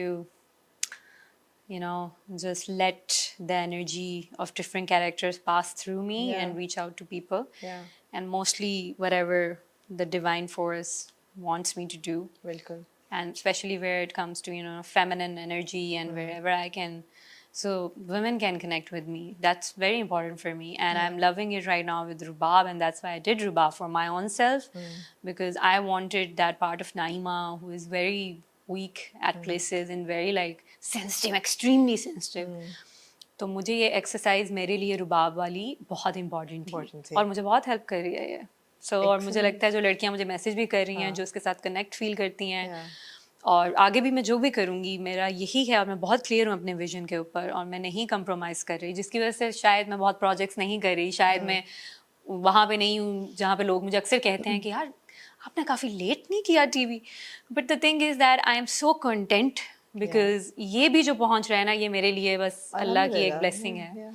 you know, just let the energy of different characters pass through me and reach out to people. Yeah. And mostly whatever the divine force wants me to do. Welcome. And especially where it comes to, you know, feminine energy and wherever I can, so women can connect with me. That's very important for me, and I'm loving it right now with Rubab, and that's why I did Rubab for my own self, because I wanted that part of Naeema who is very weak at places and very like sensitive, extremely sensitive. तो मुझे ये exercise मेरे लिए रुबाब वाली बहुत important थी और मुझे बहुत हेल्प कर रही है ये. सो और मुझे लगता है जो लड़कियां मुझे मैसेज भी कर रही हैं, जो उसके साथ कनेक्ट फील करती हैं, और आगे भी मैं जो भी करूँगी मेरा यही है, और मैं बहुत क्लियर हूँ अपने विजन के ऊपर, और मैं नहीं कंप्रोमाइज़ कर रही, जिसकी वजह से शायद मैं बहुत प्रोजेक्ट्स नहीं कर रही, शायद मैं वहाँ पे नहीं हूँ जहाँ पे लोग मुझे अक्सर कहते हैं कि यार आपने काफ़ी लेट नहीं किया TV. But the thing is that I am so content, because ये भी जो पहुँच रहा है ना, ये मेरे लिए बस अल्लाह की एक ब्लेसिंग है.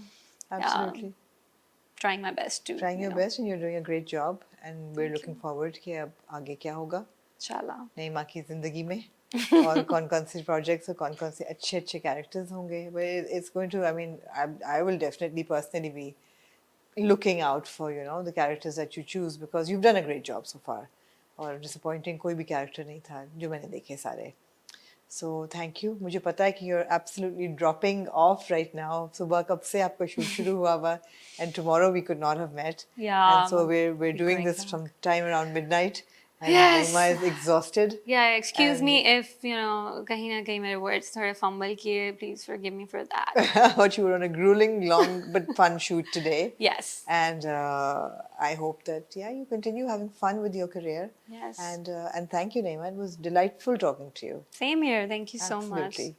Absolutely. Trying my best to. Trying your best, and you're doing a great job, and we're looking forward कि अब आगे क्या होगा इंशाल्लाह नईमा की जिंदगी में, और कौन-कौन से प्रोजेक्ट्स और कौन-कौन से अच्छे-अच्छे कैरेक्टर्स होंगे. But it's going to, I mean, I will definitely personally be looking out for, you know, the characters that you choose, because you've done a great job so far. और disappointing कोई भी character नहीं था जो मैंने देखे सारे. So thank you. मुझे पता है कि you're absolutely dropping off right now. सुबह कब से आपका shoot शुरू हुआ हुआ, and tomorrow we could not have met. Yeah. And so we're doing this from time around midnight. And Yes. Naeema is exhausted. Yeah, excuse me if, you know, kahin na kahin mere words thode fumble kiye. Please forgive me for that. But you were on a grueling, long but fun shoot today. Yes. And I hope that you continue having fun with your career. Yes. And thank you, Naeema. It was delightful talking to you. Same here. Thank you so much. Absolutely.